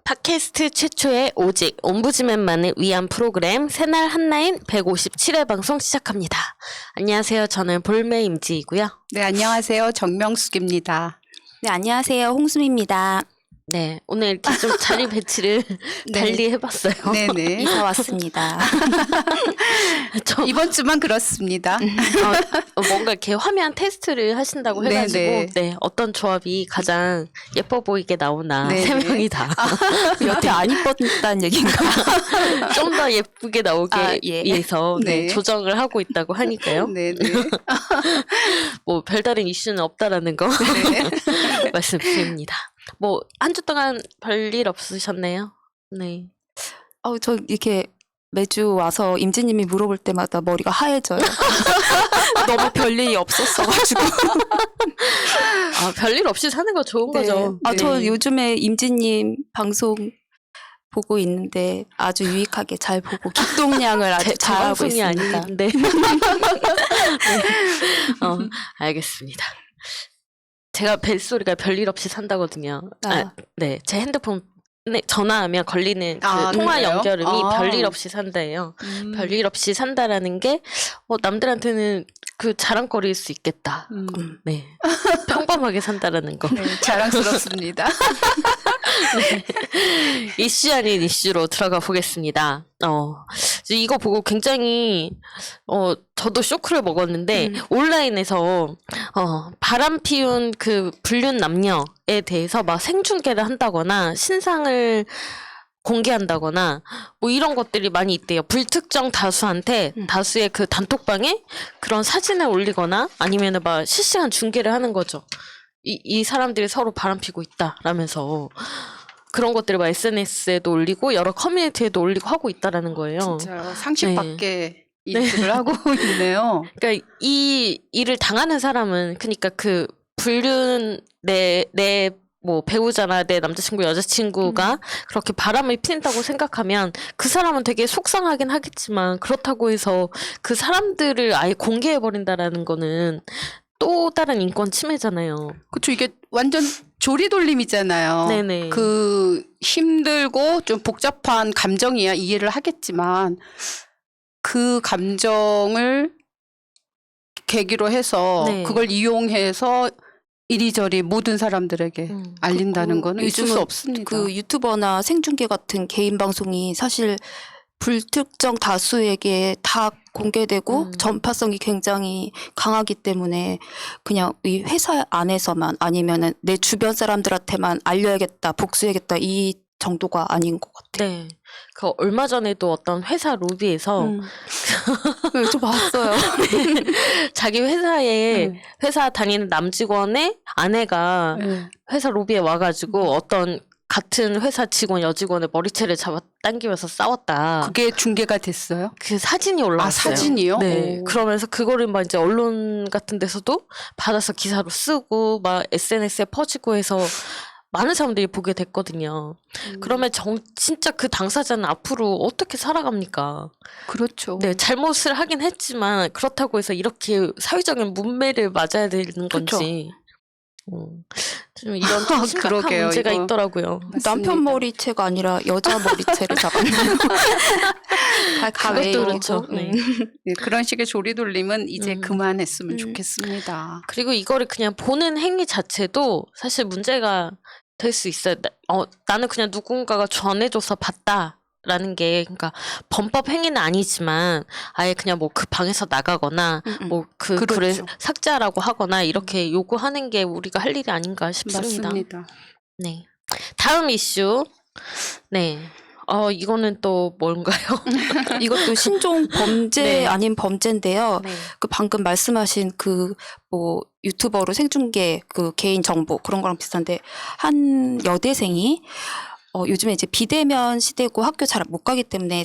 팟캐스트 최초의 오직 옴부즈맨만을 위한 프로그램 새날 한라인 157회 방송 시작합니다. 안녕하세요. 저는 볼메 임지이고요. 네, 안녕하세요. 정명숙입니다. 네, 안녕하세요. 홍수미입니다. 네, 오늘 이렇게 좀 자리 배치를 달리 해봤어요. 네네. 이사 왔습니다. 이번 주만 그렇습니다. 뭔가 이렇게 화면 테스트를 하신다고 해가지고 네네. 네, 어떤 조합이 가장 예뻐 보이게 나오나 네네. 세 명이 다 여태 안 이뻤다는 얘기인가? 좀 더 예쁘게 나오게 예. 위해서 네, 네. 조정을 하고 있다고 하니까요. 네네. 뭐 별다른 이슈는 없다라는 거 네. 말씀드립니다. 뭐 한 주 동안 별일 없으셨나요? 네. 저 이렇게 매주 와서 임지님이 물어볼 때마다 머리가 하얘져요. 너무 별일이 없었어가지고. 별일 없이 사는 거 좋은 네. 거죠. 저 네. 요즘에 임지님 방송 보고 있는데 아주 유익하게 잘 보고 기동량을 아주 제 잘하고 방송이 있습니다. 아닌데. 네. 알겠습니다. 제가 벨소리가 별일 없이 산다거든요. 네, 제 핸드폰 전화하면 걸리는 그 통화 그래요? 연결음이 별일 없이 산다예요. 별일 없이 산다라는 게 남들한테는 그 자랑거리일 수 있겠다. 네, 평범하게 산다라는 거. 네, 자랑스럽습니다. 네. 이슈 아닌 이슈로 들어가 보겠습니다. 이거 보고 굉장히 저도 쇼크를 먹었는데 온라인에서 바람 피운 그 불륜 남녀에 대해서 막 생중계를 한다거나 신상을 공개한다거나 뭐 이런 것들이 많이 있대요. 불특정 다수한테 다수의 그 단톡방에 그런 사진을 올리거나 아니면은 막 실시간 중계를 하는 거죠. 이 사람들이 서로 바람피고 있다라면서 그런 것들을 막 SNS에도 올리고 여러 커뮤니티에도 올리고 하고 있다라는 거예요. 진짜 상식 밖에 일을 하고 있네요. 그러니까 이 일을 당하는 사람은 그러니까 그 불륜 내 뭐 배우자나 내 남자친구 여자친구가 그렇게 바람을 피운다고 생각하면 그 사람은 되게 속상하긴 하겠지만 그렇다고 해서 그 사람들을 아예 공개해버린다라는 거는 또 다른 인권 침해잖아요. 그렇죠. 이게 완전 조리돌림이잖아요. 네네. 그 힘들고 좀 복잡한 감정이야 이해를 하겠지만 그 감정을 계기로 해서 네. 그걸 이용해서 이리저리 모든 사람들에게 알린다는 거는 있을 수 요즘은 없습니다. 그 유튜버나 생중계 같은 개인 방송이 사실 불특정 다수에게 다 공개되고 전파성이 굉장히 강하기 때문에 그냥 이 회사 안에서만 아니면은 내 주변 사람들한테만 알려야겠다, 복수해야겠다 이 정도가 아닌 것 같아요. 네. 그 얼마 전에도 어떤 회사 로비에서 저 봤어요. 자기 회사에 회사 다니는 남직원의 아내가 회사 로비에 와가지고 어떤 같은 회사 직원 여직원의 머리채를 잡아 당기면서 싸웠다. 그게 중계가 됐어요? 그 사진이 올라왔어요. 사진이요? 네. 오. 그러면서 그거를 막 이제 언론 같은 데서도 받아서 기사로 쓰고 막 SNS에 퍼지고 해서 많은 사람들이 보게 됐거든요. 그러면 진짜 그 당사자는 앞으로 어떻게 살아갑니까? 그렇죠. 네, 잘못을 하긴 했지만 그렇다고 해서 이렇게 사회적인 문매를 맞아야 되는 건지 좀 이런 좀 심각한 그러게요, 문제가 이거. 있더라고요. 남편 머리채가 아니라 여자 머리채를 잡았네요. 그것도 그렇죠. 네. 네, 그런 식의 조리돌림은 이제 그만했으면 좋겠습니다. 그리고 이거를 그냥 보는 행위 자체도 사실 문제가 될 수 있어요. 나는 그냥 누군가가 전해줘서 봤다라는 게 그러니까 범법 행위는 아니지만 아예 그냥 뭐 그 방에서 나가거나 뭐 그 그렇죠. 글을 삭제하라고 하거나 이렇게 요구하는 게 우리가 할 일이 아닌가 싶습니다. 맞습니다. 네. 다음 이슈. 네. 이거는 또 뭔가요? 이것도 신종 범죄 네. 아닌 범죄인데요. 네. 그 방금 말씀하신 그 뭐 유튜버로 생중계 그 개인 정보 그런 거랑 비슷한데 한 여대생이 요즘에 이제 비대면 시대고 학교 잘 못 가기 때문에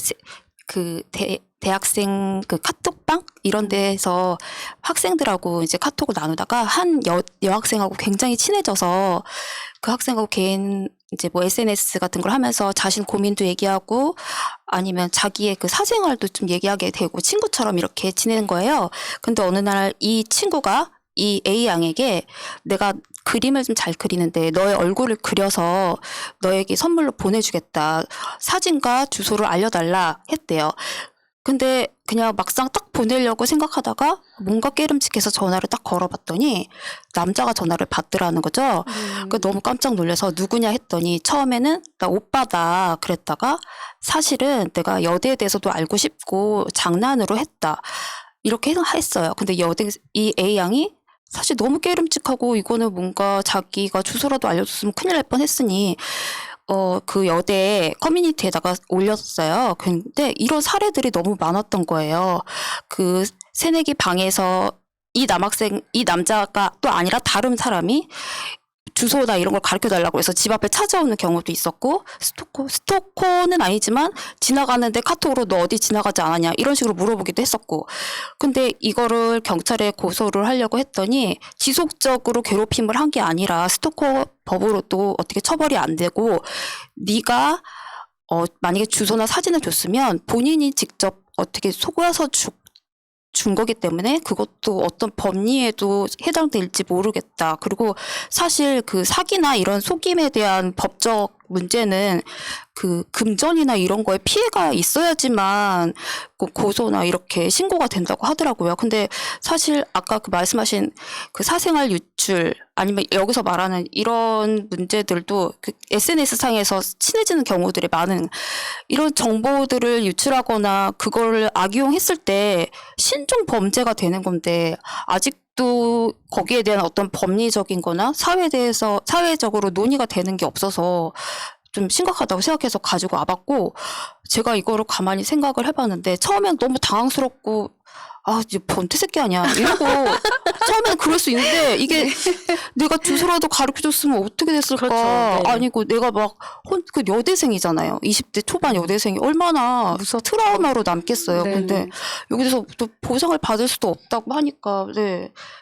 그 대학생 그 카톡방 이런 데에서 학생들하고 이제 카톡을 나누다가 한 여학생하고 굉장히 친해져서 그 학생하고 개인 이제 뭐 SNS 같은 걸 하면서 자신 고민도 얘기하고 아니면 자기의 그 사생활도 좀 얘기하게 되고 친구처럼 이렇게 지내는 거예요. 근데 어느 날 이 친구가 이 A 양에게 내가 그림을 좀 잘 그리는데 너의 얼굴을 그려서 너에게 선물로 보내주겠다. 사진과 주소를 알려달라 했대요. 근데 그냥 막상 딱 보내려고 생각하다가 뭔가 깨름칙해서 전화를 딱 걸어봤더니 남자가 전화를 받더라는 거죠. 그러니까 너무 깜짝 놀라서 누구냐 했더니 처음에는 나 오빠다 그랬다가 사실은 내가 여대에 대해서도 알고 싶고 장난으로 했다. 이렇게 했어요. 근데 이 A양이 사실 너무 깨름칙하고 이거는 뭔가 자기가 주소라도 알려줬으면 큰일 날 뻔했으니 그 여대 커뮤니티에다가 올렸어요. 근데 이런 사례들이 너무 많았던 거예요. 그 새내기 방에서 이 남자가 또 아니라 다른 사람이 주소나 이런 걸 가르쳐 달라고 해서 집 앞에 찾아오는 경우도 있었고, 스토커는 아니지만 지나가는데 카톡으로 너 어디 지나가지 않았냐 이런 식으로 물어보기도 했었고. 근데 이거를 경찰에 고소를 하려고 했더니 지속적으로 괴롭힘을 한 게 아니라 스토커 법으로 또 어떻게 처벌이 안 되고, 네가 만약에 주소나 사진을 줬으면 본인이 직접 어떻게 속여서 준 거기 때문에 그것도 어떤 법리에도 해당될지 모르겠다. 그리고 사실 그 사기나 이런 속임에 대한 법적 문제는 그 금전이나 이런 거에 피해가 있어야지만 고소나 이렇게 신고가 된다고 하더라고요. 근데 사실 아까 그 말씀하신 그 사생활 유출 아니면 여기서 말하는 이런 문제들도 그 SNS 상에서 친해지는 경우들이 많은, 이런 정보들을 유출하거나 그거를 악용했을 때 신종 범죄가 되는 건데 아직도 거기에 대한 어떤 법리적인 거나 사회적으로 논의가 되는 게 없어서 좀 심각하다고 생각해서 가지고 와봤고, 제가 이거를 가만히 생각을 해봤는데 처음엔 너무 당황스럽고 이제 변태 새끼 아니야 이러고 처음엔 그럴 수 있는데 이게 내가 주소라도 가르쳐줬으면 어떻게 됐을까. 그렇죠. 네. 아니고 내가 막 그 여대생이잖아요. 20대 초반 여대생이 얼마나 트라우마로 남겠어요. 네. 근데 여기서 또 보상을 받을 수도 없다고 하니까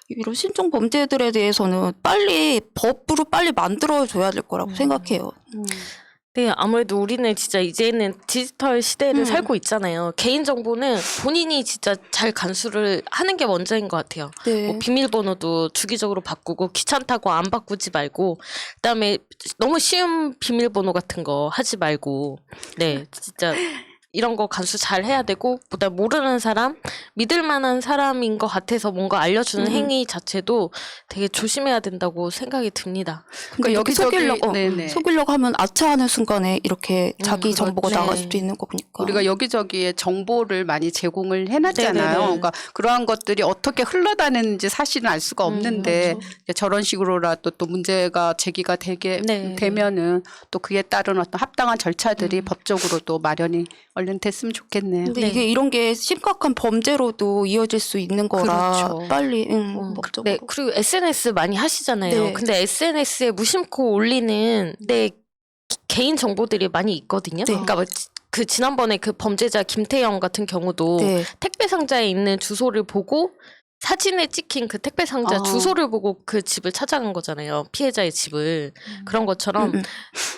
이런 신종 범죄들에 대해서는 법으로 빨리 만들어줘야 될 거라고 생각해요. 네, 아무래도 우리는 진짜 이제는 디지털 시대를 살고 있잖아요. 개인정보는 본인이 진짜 잘 간수를 하는 게 먼저인 것 같아요. 네. 뭐 비밀번호도 주기적으로 바꾸고 귀찮다고 안 바꾸지 말고, 그다음에 너무 쉬운 비밀번호 같은 거 하지 말고, 네, 진짜 이런 거 간수 잘 해야 되고, 보다 모르는 사람, 믿을 만한 사람인 것 같아서 뭔가 알려주는 행위 자체도 되게 조심해야 된다고 생각이 듭니다. 그러니까 여기 속이려고 네네. 속이려고 하면 아차하는 순간에 이렇게 자기 정보가 그렇죠. 나갈 네. 수도 있는 거 보니까. 우리가 여기저기에 정보를 많이 제공을 해놨잖아요. 네네네. 그러니까 그러한 것들이 어떻게 흘러다니는지 사실은 알 수가 없는데 이제 저런 식으로라도 또 문제가 제기가 네. 되면은 또 그에 따른 어떤 합당한 절차들이 법적으로 또 마련이 얼른 됐으면 좋겠네요. 근데 네. 이게 이런 게 심각한 범죄로도 이어질 수 있는 거라 그렇죠. 빨리 법적으로. 네, 그리고 SNS 많이 하시잖아요. 네. 근데 SNS에 무심코 올리는 내 개인 정보들이 많이 있거든요. 네. 그러니까 그 지난번에 그 범죄자 김태영 같은 경우도 네. 택배 상자에 있는 주소를 보고 사진에 찍힌 그 택배 상자 주소를 보고 그 집을 찾아간 거잖아요. 피해자의 집을. 그런 것처럼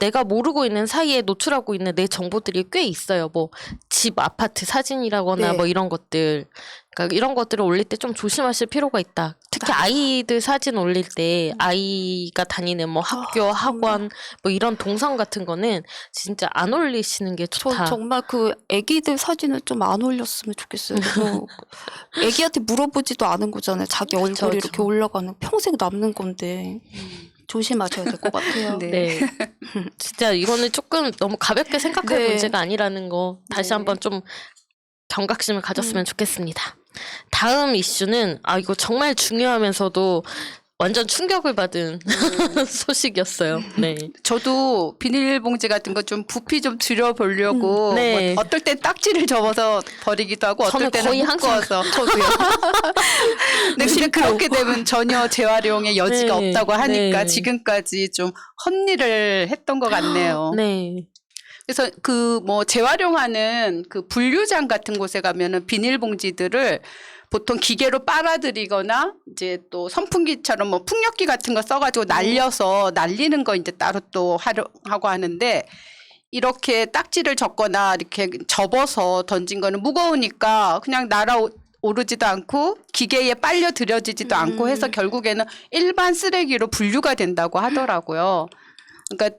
내가 모르고 있는 사이에 노출하고 있는 내 정보들이 꽤 있어요. 뭐 집 아파트 사진이라거나 네. 뭐 이런 것들. 그러니까 이런 것들을 올릴 때 좀 조심하실 필요가 있다. 특히 아이들 사진 올릴 때 아이가 다니는 뭐 학교, 학원 뭐 이런 동선 같은 거는 진짜 안 올리시는 게 저 좋다. 정말 그 애기들 사진을 좀 안 올렸으면 좋겠어요. 애기한테 물어보지도 않은 거잖아요. 자기 얼굴이 그쵸. 이렇게 올라가는 평생 남는 건데 조심하셔야 될 것 같아요. 네. 네. 진짜 이거는 조금 너무 가볍게 생각할 네. 문제가 아니라는 거 다시 네. 한번 좀 경각심을 가졌으면 좋겠습니다. 다음 이슈는 이거 정말 중요하면서도 완전 충격을 받은 소식이었어요. 네. 저도 비닐봉지 같은 거 좀 부피 좀 줄여보려고 네. 뭐 어떨 땐 딱지를 접어서 버리기도 하고 어떨 저는 때는 거의 항상 묶어서 저도요. 근데 그렇게 되면 전혀 재활용의 여지가 네. 없다고 하니까 네. 지금까지 좀 헛일을 했던 것 같네요. 네. 그래서 그 뭐 재활용하는 그 분류장 같은 곳에 가면은 비닐봉지들을 보통 기계로 빨아들이거나 이제 또 선풍기처럼 뭐 풍력기 같은 거 써가지고 날려서 날리는 거 이제 따로 또 활용하고 하는데, 이렇게 딱지를 접거나 이렇게 접어서 던진 거는 무거우니까 그냥 오르지도 않고 기계에 빨려 들여지지도 않고 해서 결국에는 일반 쓰레기로 분류가 된다고 하더라고요. 그러니까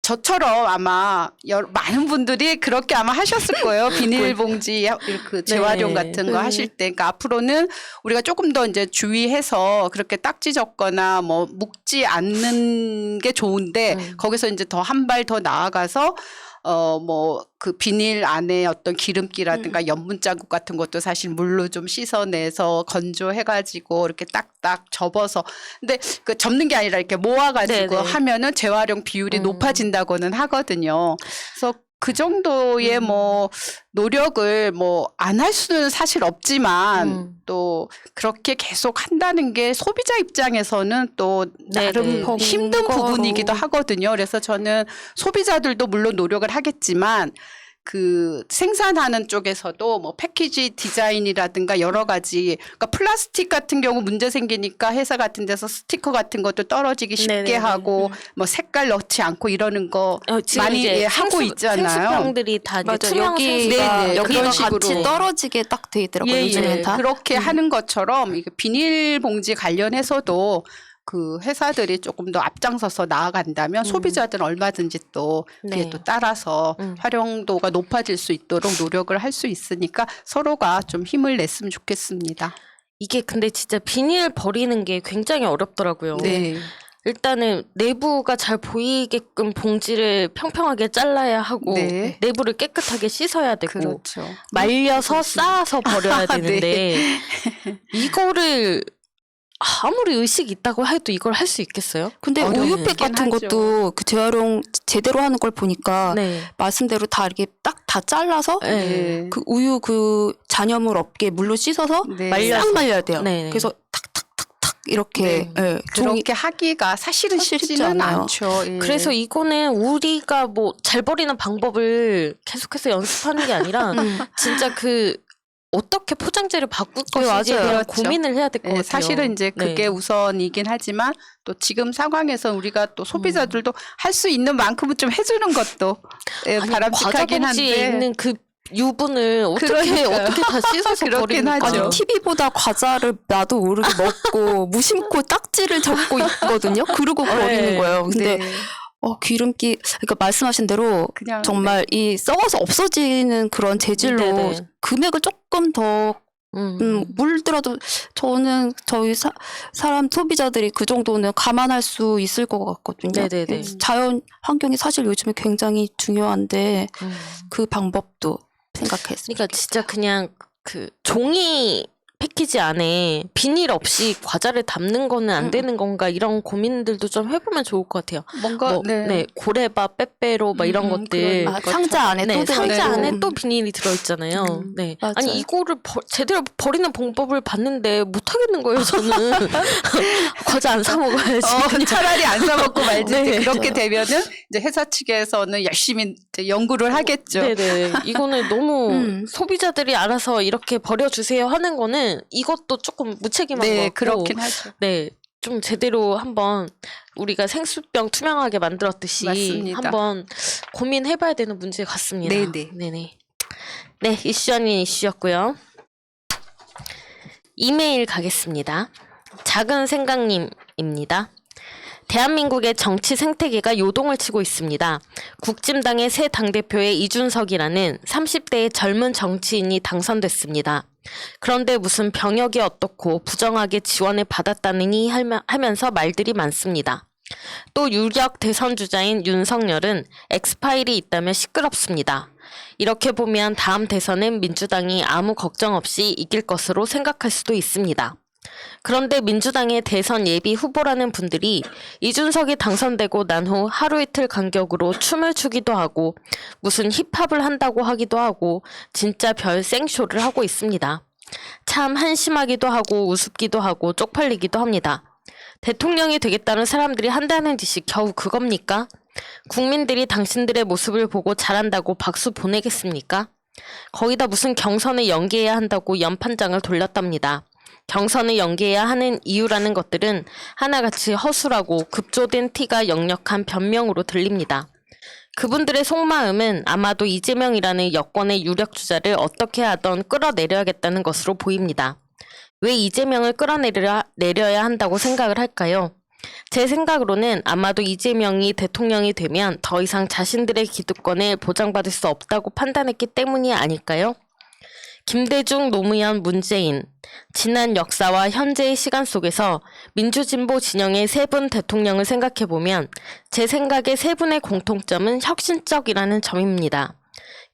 저처럼 아마 많은 분들이 그렇게 아마 하셨을 거예요. 비닐봉지 그 재활용 네. 같은 거 하실 때. 그러니까 앞으로는 우리가 조금 더 이제 주의해서 그렇게 딱지 적거나 뭐 묶지 않는 게 좋은데 거기서 이제 더 한 발 더 나아가서 뭐 그 비닐 안에 어떤 기름기라든가 염분 자국 같은 것도 사실 물로 좀 씻어내서 건조해가지고 이렇게 딱딱 접어서 근데 그 접는 게 아니라 이렇게 모아가지고 네네. 하면은 재활용 비율이 높아진다고는 하거든요. 그래서 그 정도의 뭐 노력을 뭐 안 할 수는 사실 없지만 또 그렇게 계속 한다는 게 소비자 입장에서는 또 나름 네네. 힘든 번거로워. 부분이기도 하거든요. 그래서 저는 소비자들도 물론 노력을 하겠지만 그 생산하는 쪽에서도 뭐 패키지 디자인이라든가 여러 가지 그러니까 플라스틱 같은 경우 문제 생기니까 회사 같은 데서 스티커 같은 것도 떨어지기 쉽게 네네네. 하고 뭐 색깔 넣지 않고 이러는 거 지금 많이 이제 하고 있잖아요. 생수병들이 다 이제 맞아. 투명 여기가 네네. 여기가 그런 식으로. 같이 떨어지게 딱 돼 있더라고요. 예, 요즘엔 예. 다. 그렇게 하는 것처럼 이게 비닐봉지 관련해서도 그 회사들이 조금 더 앞장서서 나아간다면 소비자들은 얼마든지 또 그에 네. 또 따라서 활용도가 높아질 수 있도록 노력을 할 수 있으니까 서로가 좀 힘을 냈으면 좋겠습니다. 이게 근데 진짜 비닐 버리는 게 굉장히 어렵더라고요. 네. 일단은 내부가 잘 보이게끔 봉지를 평평하게 잘라야 하고 네. 내부를 깨끗하게 씻어야 되고 그렇죠. 말려서 쌓아서 버려야 되는데 이거를 아무리 의식이 있다고 해도 이걸 할 수 있겠어요? 근데 어려운 우유팩 긴 같은 하죠. 것도 그 재활용 제대로 하는 걸 보니까 네. 말씀대로 다 이렇게 딱 다 잘라서 네. 그 우유 그 잔여물 없게 물로 씻어서 네. 싹 말려야 돼요. 네. 그래서 탁탁탁탁 이렇게 예, 종이 그렇게 하기가 사실은 사실 쉽지 쉽지는 않아요. 않죠. 예. 그래서 이거는 우리가 뭐 잘 버리는 방법을 계속해서 연습하는 게 아니라 진짜 그 어떻게 포장재를 바꿀 것인지에 맞아요. 대한 그렇죠. 고민을 해야 될 것 예, 같아요. 사실은 이제 그게 네. 우선이긴 하지만 또 지금 상황에서 우리가 또 소비자들도 할 수 있는 만큼은 좀 해주는 것도 예, 아니, 바람직하긴 과자봉지에 한데 있는 그 유분을 어떻게 그러니까요. 어떻게 다 씻어서 그렇긴 버립니까? 하죠. 아니 TV보다 과자를 나도 모르게 먹고 무심코 딱지를 접고 있거든요. 그러고 버리는 거예요. 근데 네, 기름기 그러니까 말씀하신 대로 그냥 정말 이 썩어서 없어지는 그런 재질로 네네. 금액을 조금 더 물들어도 저는 저희 사람 소비자들이 그 정도는 감안할 수 있을 것 같거든요. 네네네. 자연 환경이 사실 요즘에 굉장히 중요한데 그 방법도 생각했습니다. 그러니까 진짜 그냥 그 종이 패키지 안에 비닐 없이 과자를 담는 거는 안 되는 건가 이런 고민들도 좀 해보면 좋을 것 같아요. 뭔가 뭐, 네, 고레밥, 빼빼로 막 이런 것들. 그런 상자 안에 네, 또 상자 들어있고. 안에 또 비닐이 들어있잖아요. 네. 맞아요. 아니 이거를 제대로 버리는 방법을 봤는데 못 하겠는 거예요. 저는 과자 안 사 먹어야지. 그냥. 차라리 안 사 먹고 말지. 네. 이제 그렇게 되면은 이제 회사 측에서는 열심히 이제 연구를 하겠죠. 네네. 이거는 너무 소비자들이 알아서 이렇게 버려주세요 하는 거는 이것도 조금 무책임한 것 네, 같고. 그렇긴 하죠. 네. 좀 제대로 한번 우리가 생수병 투명하게 만들었듯이 맞습니다. 한번 고민해봐야 되는 문제 같습니다. 네네. 네네. 네, 이슈 아닌 이슈였고요. 이메일 가겠습니다. 작은 생각님입니다. 대한민국의 정치 생태계가 요동을 치고 있습니다. 국진당의 새 당대표의 이준석이라는 30대의 젊은 정치인이 당선됐습니다. 그런데 무슨 병역이 어떻고 부정하게 지원을 받았다느니 하면서 말들이 많습니다. 또 유력 대선 주자인 윤석열은 엑스파일이 있다며 시끄럽습니다. 이렇게 보면 다음 대선은 민주당이 아무 걱정 없이 이길 것으로 생각할 수도 있습니다. 그런데 민주당의 대선 예비 후보라는 분들이 이준석이 당선되고 난 후 하루 이틀 간격으로 춤을 추기도 하고 무슨 힙합을 한다고 하기도 하고 진짜 별 생쇼를 하고 있습니다. 참 한심하기도 하고 우습기도 하고 쪽팔리기도 합니다. 대통령이 되겠다는 사람들이 한다는 짓이 겨우 그겁니까? 국민들이 당신들의 모습을 보고 잘한다고 박수 보내겠습니까? 거기다 무슨 경선을 연기해야 한다고 연판장을 돌렸답니다. 경선을 연기해야 하는 이유라는 것들은 하나같이 허술하고 급조된 티가 역력한 변명으로 들립니다. 그분들의 속마음은 아마도 이재명이라는 여권의 유력 주자를 어떻게 하던 끌어내려야겠다는 것으로 보입니다. 왜 이재명을 끌어내려야 한다고 생각을 할까요? 제 생각으로는 아마도 이재명이 대통령이 되면 더 이상 자신들의 기득권을 보장받을 수 없다고 판단했기 때문이 아닐까요? 김대중, 노무현, 문재인, 지난 역사와 현재의 시간 속에서 민주진보 진영의 세 분 대통령을 생각해보면 제 생각에 세 분의 공통점은 혁신적이라는 점입니다.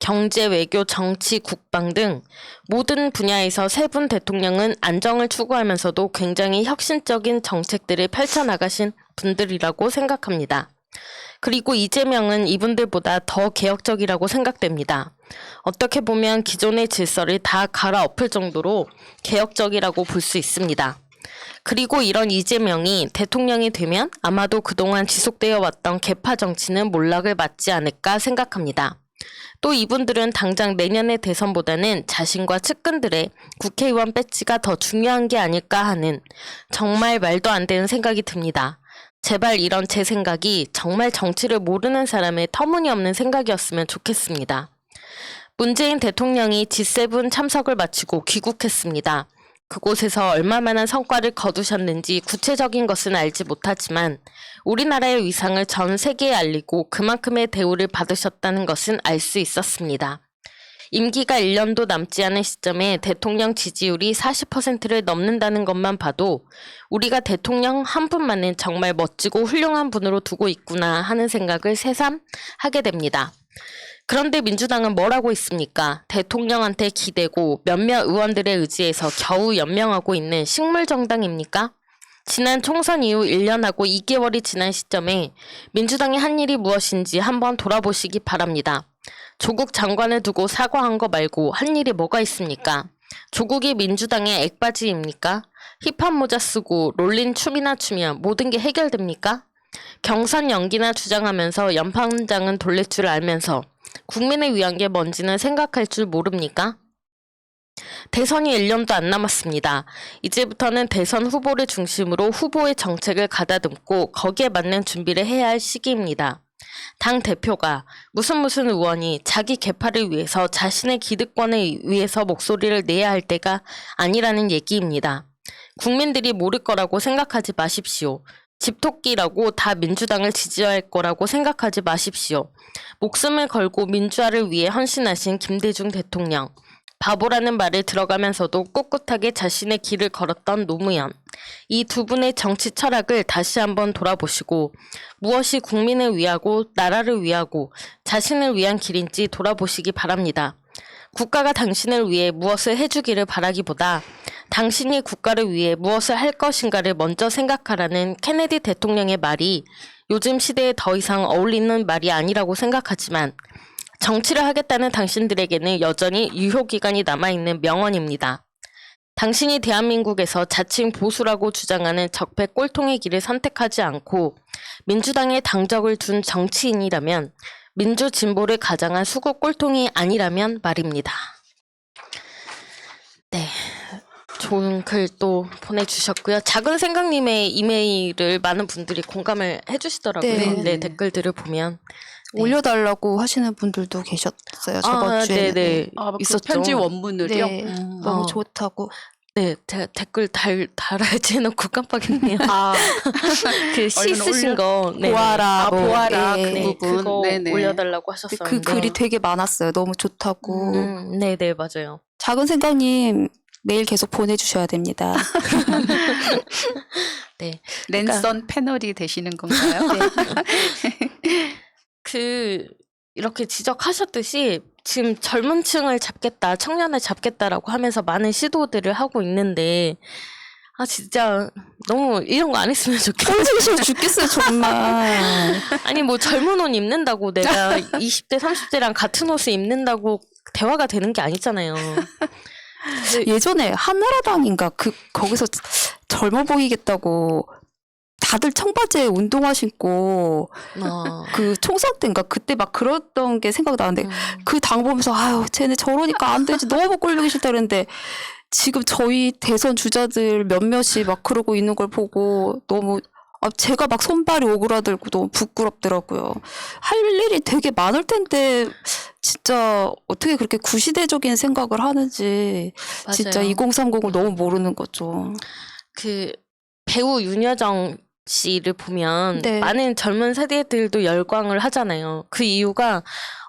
경제, 외교, 정치, 국방 등 모든 분야에서 세 분 대통령은 안정을 추구하면서도 굉장히 혁신적인 정책들을 펼쳐나가신 분들이라고 생각합니다. 그리고 이재명은 이분들보다 더 개혁적이라고 생각됩니다. 어떻게 보면 기존의 질서를 다 갈아엎을 정도로 개혁적이라고 볼 수 있습니다. 그리고 이런 이재명이 대통령이 되면 아마도 그동안 지속되어 왔던 계파 정치는 몰락을 맞지 않을까 생각합니다. 또 이분들은 당장 내년의 대선보다는 자신과 측근들의 국회의원 배지가 더 중요한 게 아닐까 하는 정말 말도 안 되는 생각이 듭니다. 제발 이런 제 생각이 정말 정치를 모르는 사람의 터무니없는 생각이었으면 좋겠습니다. 문재인 대통령이 G7 참석을 마치고 귀국했습니다. 그곳에서 얼마만한 성과를 거두셨는지 구체적인 것은 알지 못하지만 우리나라의 위상을 전 세계에 알리고 그만큼의 대우를 받으셨다는 것은 알 수 있었습니다. 임기가 1년도 남지 않은 시점에 대통령 지지율이 40%를 넘는다는 것만 봐도 우리가 대통령 한 분만은 정말 멋지고 훌륭한 분으로 두고 있구나 하는 생각을 새삼 하게 됩니다. 그런데 민주당은 뭘 하고 있습니까? 대통령한테 기대고 몇몇 의원들의 의지에서 겨우 연명하고 있는 식물정당입니까? 지난 총선 이후 1년하고 2개월이 지난 시점에 민주당이 한 일이 무엇인지 한번 돌아보시기 바랍니다. 조국 장관을 두고 사과한 거 말고 한 일이 뭐가 있습니까? 조국이 민주당의 액바지입니까? 힙합 모자 쓰고 롤린 춤이나 추면 모든 게 해결됩니까? 경선 연기나 주장하면서 연판장은 돌릴 줄 알면서 국민을 위한 게 뭔지는 생각할 줄 모릅니까? 대선이 1년도 안 남았습니다. 이제부터는 대선 후보를 중심으로 후보의 정책을 가다듬고 거기에 맞는 준비를 해야 할 시기입니다. 당 대표가 무슨 의원이 자기 계파를 위해서 자신의 기득권을 위해서 목소리를 내야 할 때가 아니라는 얘기입니다. 국민들이 모를 거라고 생각하지 마십시오. 집토끼라고 다 민주당을 지지할 거라고 생각하지 마십시오. 목숨을 걸고 민주화를 위해 헌신하신 김대중 대통령, 바보라는 말을 들어가면서도 꿋꿋하게 자신의 길을 걸었던 노무현, 이 두 분의 정치 철학을 다시 한번 돌아보시고 무엇이 국민을 위하고 나라를 위하고 자신을 위한 길인지 돌아보시기 바랍니다. 국가가 당신을 위해 무엇을 해주기를 바라기보다 당신이 국가를 위해 무엇을 할 것인가를 먼저 생각하라는 케네디 대통령의 말이 요즘 시대에 더 이상 어울리는 말이 아니라고 생각하지만 정치를 하겠다는 당신들에게는 여전히 유효기간이 남아있는 명언입니다. 당신이 대한민국에서 자칭 보수라고 주장하는 적폐 꼴통의 길을 선택하지 않고 민주당에 당적을 둔 정치인이라면 민주진보를 가장한 수구 꼴통이 아니라면 말입니다. 네, 좋은 글 또 보내주셨고요. 작은 생각님의 이메일을 많은 분들이 공감을 해주시더라고요. 네. 네, 댓글들을 보면. 네. 올려달라고 하시는 분들도 계셨어요. 저번 주에. 네네. 그 있었죠. 편지 원문을요? 네. 너무 어. 좋다고. 네, 제가 댓글 달아야지 해놓고 깜빡했네요. 아, 그 시 얼른 쓰신 거. 네. 보아라. 뭐, 보아라. 예. 그 네, 부분. 그거 네네. 올려달라고 하셨었는데. 그 글이 되게 많았어요. 너무 좋다고. 네네, 맞아요. 작은 생각님 매일 계속 보내주셔야 됩니다. 네. 랜선 패널이 되시는 건가요? 이렇게 지적하셨듯이 지금 젊은 층을 잡겠다, 청년을 잡겠다라고 하면서 많은 시도들을 하고 있는데, 진짜 너무 이런 거 안 했으면 좋겠어요. 꼴보기 싫어 죽겠어요, 정말. 아니, 뭐 젊은 옷 입는다고 내가 20대, 30대랑 같은 옷을 입는다고 대화가 되는 게 아니잖아요. 예전에 한나라당인가 거기서 젊어 보이겠다고 다들 청바지에 운동화 신고 그 총선 때인가 그때 막 그랬던 게 생각나는데 그 당 보면서 아유 쟤네 저러니까 안 되지 너무 꼴보기 싫다 그랬는데 지금 저희 대선 주자들 몇몇이 막 그러고 있는 걸 보고 너무 제가 막 손발이 오그라들고 너무 부끄럽더라고요. 할 일이 되게 많을 텐데 진짜 어떻게 그렇게 구시대적인 생각을 하는지 진짜 맞아요. 2030을 너무 모르는 거죠. 그 배우 윤여정 씨를 보면 네. 많은 젊은 세대들도 열광을 하잖아요. 그 이유가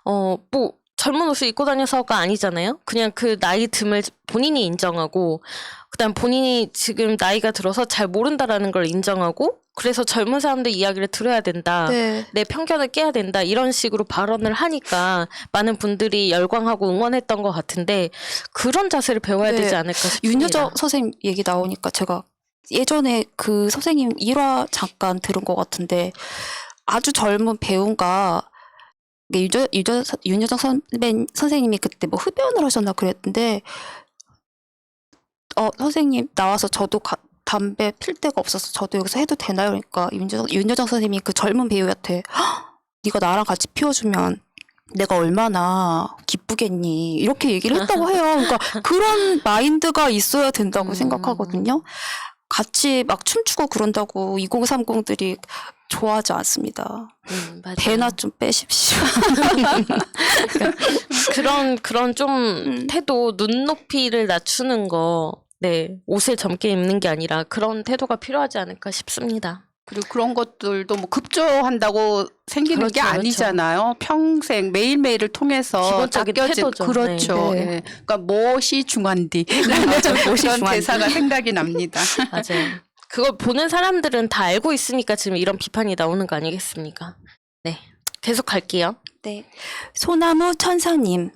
뭐 젊은 옷을 입고 다녀서가 아니잖아요. 그냥 그 나이 듦을 본인이 인정하고 그다음 본인이 지금 나이가 들어서 잘 모른다라는 걸 인정하고 그래서 젊은 사람들 이야기를 들어야 된다. 네. 내 편견을 깨야 된다. 이런 식으로 발언을 하니까 많은 분들이 열광하고 응원했던 것 같은데 그런 자세를 배워야 네. 되지 않을까 싶습니다. 윤여정 선생님 얘기 나오니까 제가 예전에 그 선생님 1화 잠깐 들은 것 같은데 아주 젊은 배우가 윤여정 선생님이 그때 뭐 흡연을 하셨나 그랬는데 선생님 나와서 저도 담배 필 데가 없어서 저도 여기서 해도 되나요? 그러니까 윤여정 선생님이 그 젊은 배우한테 네가 나랑 같이 피워주면 내가 얼마나 기쁘겠니 이렇게 얘기를 했다고 해요. 그러니까 그런 마인드가 있어야 된다고 생각하거든요. 같이 막 춤추고 그런다고 2030들이 좋아하지 않습니다. 맞아요. 배나 좀 빼십시오. 그런 좀 태도, 눈높이를 낮추는 거, 네, 옷을 젊게 입는 게 아니라 그런 태도가 필요하지 않을까 싶습니다. 그리고 그런 것들도 뭐 급조한다고 생기는 게 그렇죠, 그렇죠. 아니잖아요. 평생 매일매일을 통해서 기본적인 닦여진 태도죠. 그렇죠. 네. 예. 그러니까 무엇이 중한디 무엇이 그런 중한디. 대사가 생각이 납니다. 맞아요. 그걸 보는 사람들은 다 알고 있으니까 지금 이런 비판이 나오는 거 아니겠습니까? 네, 계속 갈게요. 네. 소나무 천사님.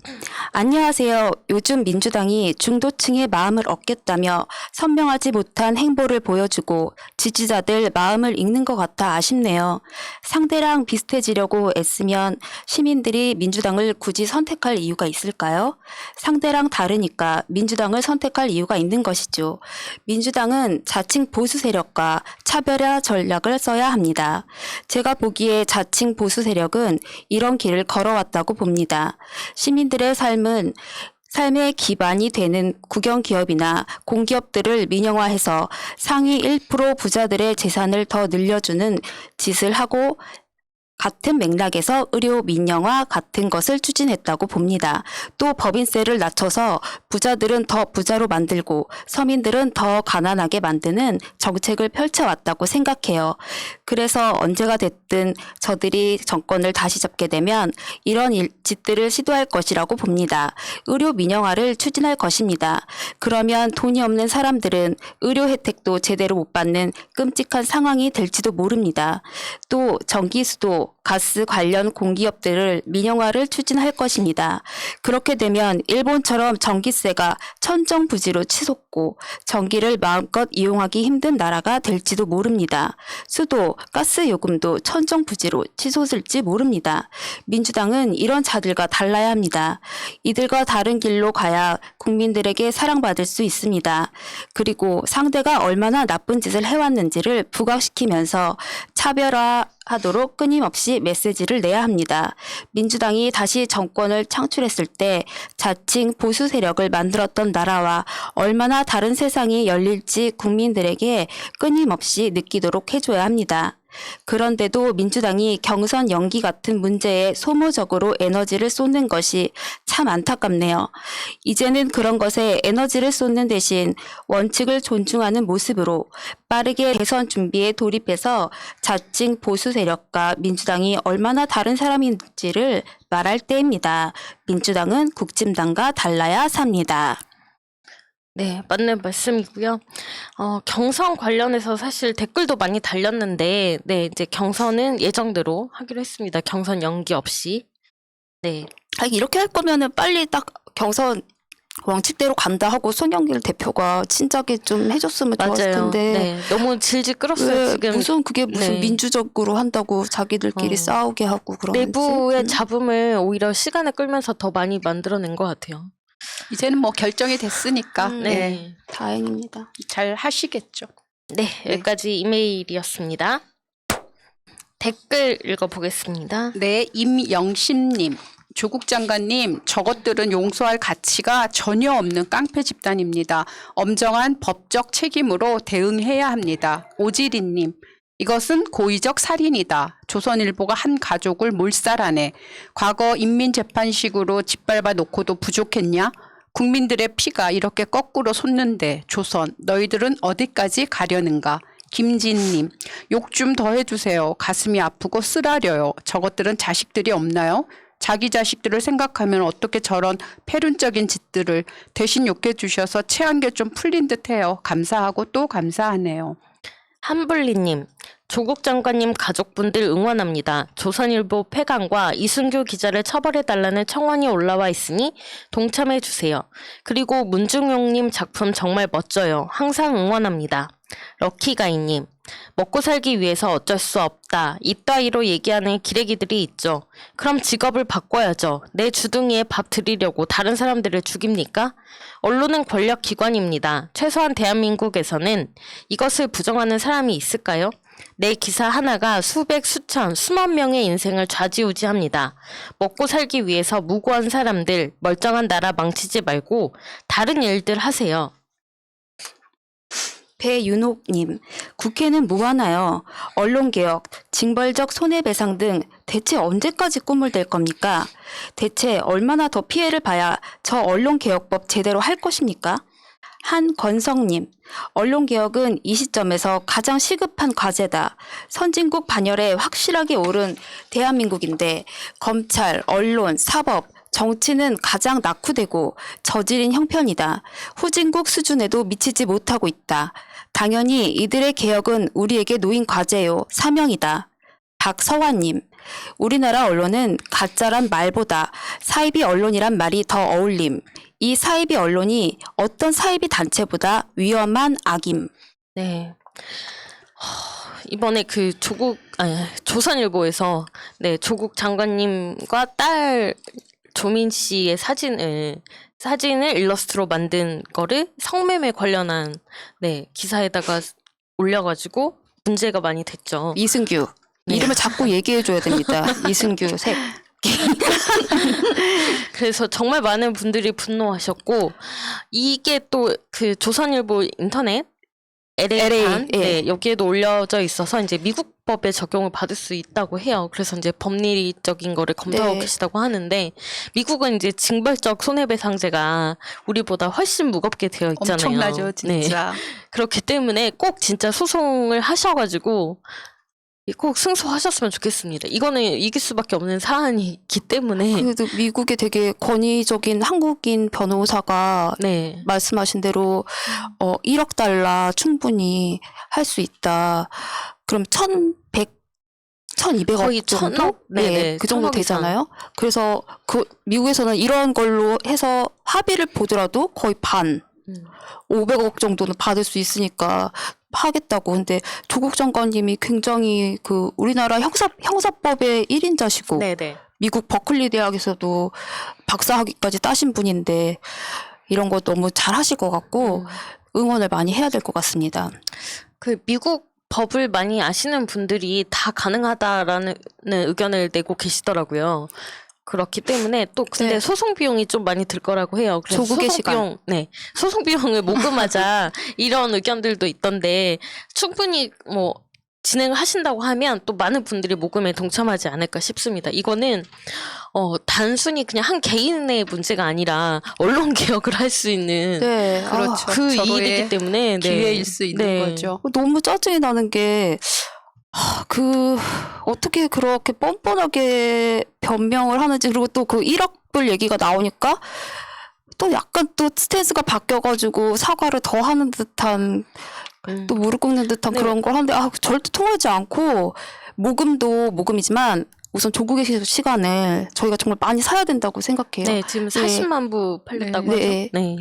안녕하세요. 요즘 민주당이 중도층의 마음을 얻겠다며 선명하지 못한 행보를 보여주고 지지자들 마음을 읽는 것 같아 아쉽네요. 상대랑 비슷해지려고 애쓰면 시민들이 민주당을 굳이 선택할 이유가 있을까요? 상대랑 다르니까 민주당을 선택할 이유가 있는 것이죠. 민주당은 자칭 보수 세력과 차별화 전략을 써야 합니다. 제가 보기에 자칭 보수 세력은 이런 길을 걸어왔다고 봅니다. 시민들의 삶의 기반이 되는 국영기업이나 공기업들을 민영화해서 상위 1% 부자들의 재산을 더 늘려주는 짓을 하고 같은 맥락에서 의료 민영화 같은 것을 추진했다고 봅니다. 또 법인세를 낮춰서 부자들은 더 부자로 만들고 서민들은 더 가난하게 만드는 정책을 펼쳐왔다고 생각해요. 그래서 언제가 됐든 저들이 정권을 다시 잡게 되면 이런 짓들을 시도할 것이라고 봅니다. 의료 민영화를 추진할 것입니다. 그러면 돈이 없는 사람들은 의료 혜택도 제대로 못 받는 끔찍한 상황이 될지도 모릅니다. 또 전기수도 가스 관련 공기업들을 민영화를 추진할 것입니다. 그렇게 되면 일본처럼 전기세가 천정부지로 치솟고 전기를 마음껏 이용하기 힘든 나라가 될지도 모릅니다. 수도, 가스 요금도 천정부지로 치솟을지 모릅니다. 민주당은 이런 자들과 달라야 합니다. 이들과 다른 길로 가야 국민들에게 사랑받을 수 있습니다. 그리고 상대가 얼마나 나쁜 짓을 해왔는지를 부각시키면서 차별화하도록 끊임없이 메시지를 내야 합니다. 민주당이 다시 정권을 창출했을 때 자칭 보수 세력을 만들었던 나라와 얼마나 다른 세상이 열릴지 국민들에게 끊임없이 느끼도록 해줘야 합니다. 그런데도 민주당이 경선 연기 같은 문제에 소모적으로 에너지를 쏟는 것이 참 안타깝네요. 이제는 그런 것에 에너지를 쏟는 대신 원칙을 존중하는 모습으로 빠르게 대선 준비에 돌입해서 자칭 보수 세력과 민주당이 얼마나 다른 사람인지를 말할 때입니다. 민주당은 국진당과 달라야 삽니다. 네, 맞는 말씀이고요. 경선 관련해서 사실 댓글도 많이 달렸는데, 네, 이제 경선은 예정대로 하기로 했습니다. 경선 연기 없이. 네. 이렇게 할 거면은 빨리 딱 경선 원칙대로 간다 하고 손영길 대표가 진작에 좀 해줬으면 좋았을 맞아요. 텐데. 네, 너무 질질 끌었어요, 왜 지금. 무슨 그게 무슨 네. 민주적으로 한다고 자기들끼리 싸우게 하고 그러는지. 내부의 잡음을 오히려 시간을 끌면서 더 많이 만들어낸 것 같아요. 이제는 뭐 결정이 됐으니까 네. 예, 다행입니다. 잘 하시겠죠. 네, 여기까지 이메일이었습니다. 댓글 읽어보겠습니다. 네, 임영신님. 조국 장관님, 저것들은 용서할 가치가 전혀 없는 깡패 집단입니다. 엄정한 법적 책임으로 대응해야 합니다. 오지리님, 이것은 고의적 살인이다. 조선일보가 한 가족을 몰살하네. 과거 인민재판식으로 짓밟아 놓고도 부족했냐? 국민들의 피가 이렇게 거꾸로 솟는데 조선 너희들은 어디까지 가려는가? 김진님, 욕 좀 더 해주세요. 가슴이 아프고 쓰라려요. 저것들은 자식들이 없나요? 자기 자식들을 생각하면 어떻게 저런 패륜적인 짓들을 대신 욕해 주셔서 체한 게 좀 풀린 듯해요. 감사하고 또 감사하네요. 한블리님, 조국 장관님 가족분들 응원합니다. 조선일보 폐간과 이순규 기자를 처벌해달라는 청원이 올라와 있으니 동참해주세요. 그리고 문중용님 작품 정말 멋져요. 항상 응원합니다. 럭키가이님, 먹고 살기 위해서 어쩔 수 없다. 이따위로 얘기하는 기레기들이 있죠. 그럼 직업을 바꿔야죠. 내 주둥이에 밥 드리려고 다른 사람들을 죽입니까? 언론은 권력기관입니다. 최소한 대한민국에서는 이것을 부정하는 사람이 있을까요? 내 기사 하나가 수백, 수천, 수만 명의 인생을 좌지우지합니다. 먹고 살기 위해서 무고한 사람들, 멀쩡한 나라 망치지 말고 다른 일들 하세요. 배윤옥님, 국회는 뭐하나요? 언론개혁, 징벌적 손해배상 등 대체 언제까지 꿈을 댈 겁니까? 대체 얼마나 더 피해를 봐야 저 언론개혁법 제대로 할 것입니까? 한건성님, 언론개혁은 이 시점에서 가장 시급한 과제다. 선진국 반열에 확실하게 오른 대한민국인데 검찰, 언론, 사법, 정치는 가장 낙후되고 저질인 형편이다. 후진국 수준에도 미치지 못하고 있다. 당연히 이들의 개혁은 우리에게 놓인 과제요. 사명이다. 박서환님, 우리나라 언론은 가짜란 말보다 사이비 언론이란 말이 더 어울림. 이 사이비 언론이 어떤 사이비 단체보다 위험한 악임. 네. 이번에 그 조선일보에서 네, 조국 장관님과 딸 조민 씨의 사진을 일러스트로 만든 거를 성매매 관련한 네, 기사에다가 올려가지고 문제가 많이 됐죠. 이승규. 네. 이름을 자꾸 얘기해줘야 됩니다. 이승규 색. 그래서 정말 많은 분들이 분노하셨고 이게 또 그 조선일보 인터넷 LA 예. 네, 여기에도 올려져 있어서 이제 미국 법에 적용을 받을 수 있다고 해요. 그래서 이제 법리적인 거를 검토하고 네. 계시다고 하는데 미국은 이제 징벌적 손해배상제가 우리보다 훨씬 무겁게 되어 있잖아요. 엄청나죠, 진짜. 네. 그렇기 때문에 꼭 진짜 소송을 하셔가지고 꼭 승소하셨으면 좋겠습니다. 이거는 이길 수밖에 없는 사안이기 때문에. 그래도 미국의 되게 권위적인 한국인 변호사가 네. 말씀하신 대로 1억 달러 충분히 할 수 있다. 그럼 1,200억 거의 정도? 1,000억? 네, 네네, 그 정도 1,000억 이상. 되잖아요. 그래서 그 미국에서는 이런 걸로 해서 합의를 보더라도 거의 반, 500억 정도는 받을 수 있으니까 하겠다고. 근데 조국 장관님이 굉장히 그 우리나라 형사법의 1인자시고 네네. 미국 버클리 대학에서도 박사학위까지 따신 분인데 이런 거 너무 잘 하실 것 같고 응원을 많이 해야 될 것 같습니다. 그 미국 법을 많이 아시는 분들이 다 가능하다라는 의견을 내고 계시더라고요. 그렇기 때문에 또 근데 네. 소송 비용이 좀 많이 들 거라고 해요. 그래서 조국의 소송 시간. 비용, 네, 소송 비용을 모금하자 이런 의견들도 있던데 충분히 뭐 진행을 하신다고 하면 또 많은 분들이 모금에 동참하지 않을까 싶습니다. 이거는 단순히 그냥 한 개인의 문제가 아니라 언론 개혁을 할 수 있는 네, 그렇죠. 그 서로의 일이기 때문에 네. 기회일 수 있는 네. 거죠. 너무 짜증이 나는 게, 어떻게 그렇게 뻔뻔하게 변명을 하는지, 그리고 또 그 1억 불 얘기가 나오니까, 또 약간 또 스탠스가 바뀌어가지고 사과를 더 하는 듯한, 또 무릎 꿇는 듯한 네. 그런 걸 하는데, 절대 통하지 않고, 모금도 모금이지만, 우선 조국의 시간을 저희가 정말 많이 사야 된다고 생각해요. 네, 지금 40만 부 팔렸다고 네. 하죠. 네.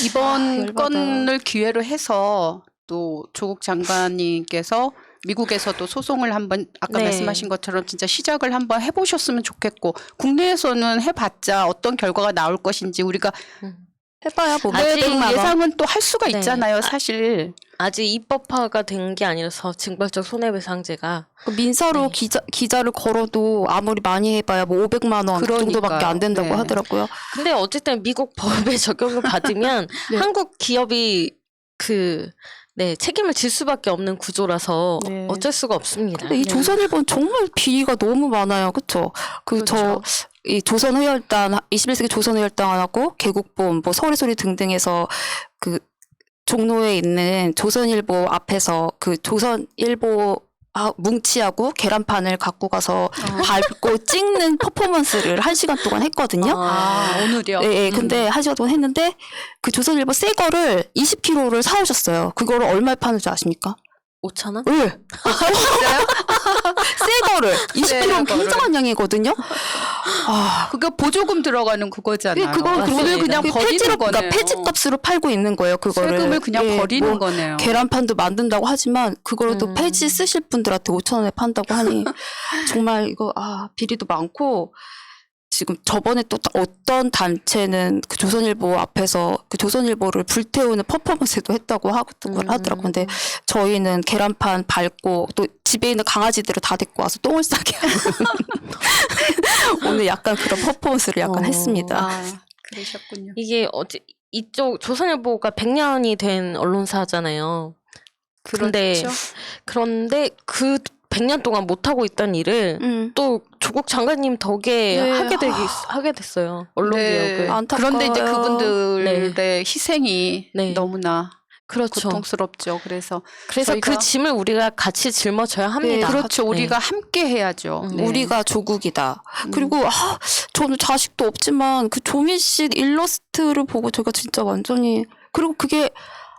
이번 열받아요. 건을 기회로 해서 또 조국 장관님께서 미국에서도 소송을 한번 아까 네. 말씀하신 것처럼 진짜 시작을 한번 해보셨으면 좋겠고 국내에서는 해봤자 어떤 결과가 나올 것인지 우리가 해봐야 뭐 아직 몇백만 원. 예상은 또 할 수가 네. 있잖아요, 사실. 아직 입법화가 된 게 아니라서 징벌적 손해배상제가 그 민사로 네. 기자를 걸어도 아무리 많이 해봐야 뭐 500만 원 그러니까요. 정도밖에 안 된다고 네. 하더라고요. 근데 어쨌든 미국 법에 적용을 받으면 네. 한국 기업이 그 네, 책임을 질 수밖에 없는 구조라서 네. 어쩔 수가 없습니다. 근데 이 네. 조선일보는 정말 비리가 너무 많아요. 그쵸? 그렇죠. 이 조선의열단, 21세기 조선의열단하고 개국본, 뭐 서울의 소리 등등에서 그 종로에 있는 조선일보 앞에서 그 조선일보 뭉치하고 계란판을 갖고 가서 밟고 찍는 퍼포먼스를 1시간 동안 했거든요. 오늘이요? 예, 근데 1시간 동안 했는데 그 조선일보 새 거를 20kg를 사오셨어요. 그거를 얼마에 파는 줄 아십니까? 5,000원? 네. 새 거를 20kg면 거를. 굉장한 양이거든요. 그거 보조금 들어가는 그거잖아요. 그걸 그거를 그냥 그 버리는 폐지로, 거네요. 그러니까 폐지값으로 팔고 있는 거예요. 그거를 세금을 그냥 예, 버리는 뭐 거네요. 계란판도 만든다고 하지만 그거를 또 음. 폐지 쓰실 분들한테 5,000원에 판다고 하니 정말 이거 비리도 많고. 지금 저번에 또 어떤 단체는 그 조선일보 앞에서 그 조선일보를 불태우는 퍼포먼스도 했다고 하더라고요. 근데 저희는 계란판 밟고 또 집에 있는 강아지들을 다 데리고 와서 똥을 싸게 하는 오늘 약간 그런 퍼포먼스를 약간 했습니다. 그러셨군요. 이게 이쪽 조선일보가 100년이 된 언론사잖아요. 그런데 그런데 그 100년 동안 못하고 있던 일을 또 조국 장관님 덕에 네. 하게 됐어요. 언론 네. 개혁을. 안타까워요. 그런데 이제 그분들의 네. 희생이 네. 너무나 그렇죠. 고통스럽죠. 그래서 그래서 그 저희가- 짐을 우리가 같이 짊어져야 합니다. 그렇죠. 네. 우리가 함께 해야죠. 네. 우리가 조국이다. 그리고 저는 자식도 없지만 그 조민씨 일러스트를 보고 제가 진짜 완전히 그리고 그게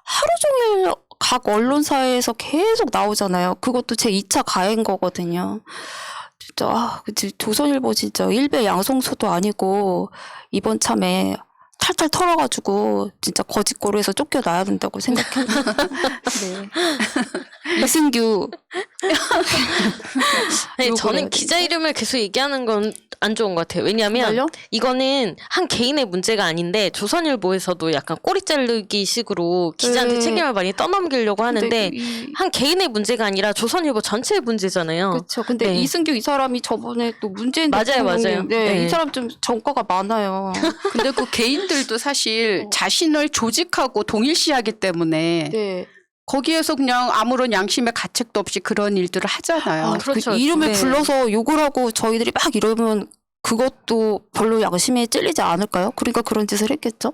하루 종일 각 언론사에서 계속 나오잖아요. 그것도 제 2차 가해인 거거든요. 진짜 조선일보 진짜 일배 양성소도 아니고 이번 참에 탈탈 털어가지고 진짜 거짓고루에서 쫓겨나야 된다고 생각해요. 네. 이승규 네, 욕을 해야 저는 되니까. 기자 이름을 계속 얘기하는 건 안 좋은 것 같아요. 왜냐하면 정말요? 이거는 한 개인의 문제가 아닌데 조선일보에서도 약간 꼬리 자르기 식으로 기자한테 네. 책임을 많이 떠넘기려고 하는데 근데 이- 한 개인의 문제가 아니라 조선일보 전체의 문제잖아요. 그렇죠. 근데 네. 이승규 이 사람이 저번에 또 문재인 맞아요, 대통령님, 맞아요. 네, 네. 이 사람 좀 전과가 많아요. 근데 그 개인들도 사실 자신을 조직하고 동일시하기 때문에 네. 거기에서 그냥 아무런 양심의 가책도 없이 그런 일들을 하잖아요. 그렇죠. 그 이름을 네. 불러서 욕을 하고 저희들이 막 이러면 그것도 별로 양심에 찔리지 않을까요? 그러니까 그런 짓을 했겠죠.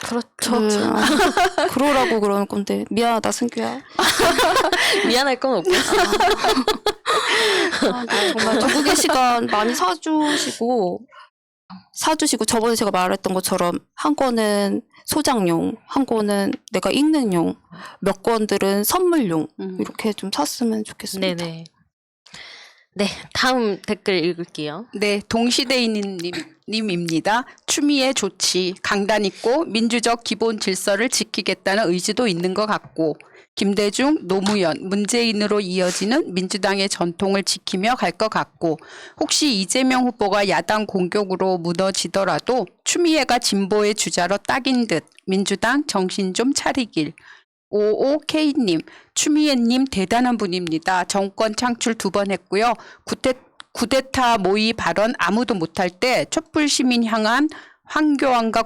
그렇죠. 그러라고 그러는 건데 미안하다 승규야. 미안할 건 없고. 정말 조국의 시간 많이 사주시고 저번에 제가 말했던 것처럼 한 권은 소장용, 한 권은 내가 읽는 용, 몇 권들은 선물용 이렇게 좀 샀으면 좋겠습니다. 네네. 네, 다음 댓글 읽을게요. 네, 동시대인님입니다. 추미애 좋지. 강단 있고 민주적 기본 질서를 지키겠다는 의지도 있는 것 같고 김대중, 노무현, 문재인으로 이어지는 민주당의 전통을 지키며 갈 것 같고 혹시 이재명 후보가 야당 공격으로 무너지더라도 추미애가 진보의 주자로 딱인 듯 민주당 정신 좀 차리길. 55K님, 추미애님 대단한 분입니다. 정권 창출 2번 했고요. 구데타 모의 발언 아무도 못할 때 촛불 시민 향한 황교안과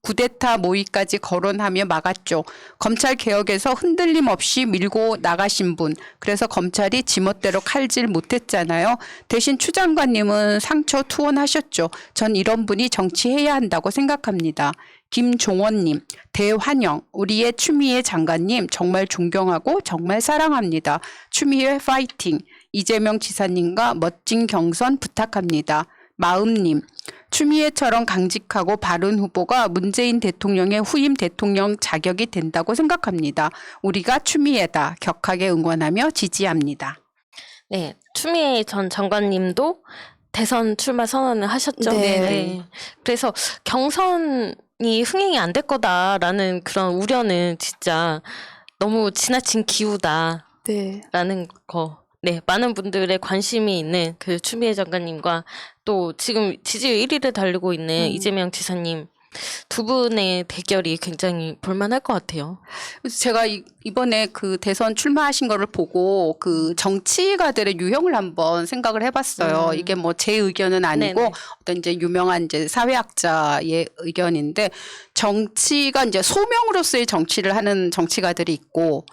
구데타 모의까지 거론하며 막았죠. 검찰 개혁에서 흔들림 없이 밀고 나가신 분. 그래서 검찰이 지멋대로 칼질 못했잖아요. 대신 추 장관님은 상처 투혼하셨죠. 전 이런 분이 정치해야 한다고 생각합니다. 김종원님, 대환영. 우리의 추미애 장관님 정말 존경하고 정말 사랑합니다. 추미애 파이팅. 이재명 지사님과 멋진 경선 부탁합니다. 마음님, 추미애처럼 강직하고 바른 후보가 문재인 대통령의 후임 대통령 자격이 된다고 생각합니다. 우리가 추미애다. 격하게 응원하며 지지합니다. 네, 추미애 전 장관님도 대선 출마 선언을 하셨죠. 네. 그래서 경선이 흥행이 안 될 거다라는 그런 우려는 진짜 너무 지나친 기우다라는 네. 거. 네, 많은 분들의 관심이 있는 그 추미애 장관님과 또 지금 지지율 1위를 달리고 있는 이재명 지사님 두 분의 대결이 굉장히 볼만할 것 같아요. 그래서 제가 이번에 그 대선 출마하신 거를 보고 그 정치가들의 유형을 한번 생각을 해봤어요. 이게 뭐 제 의견은 아니고 네네. 어떤 이제 유명한 이제 사회학자의 의견인데 정치가 이제 소명으로서의 정치를 하는 정치가들이 있고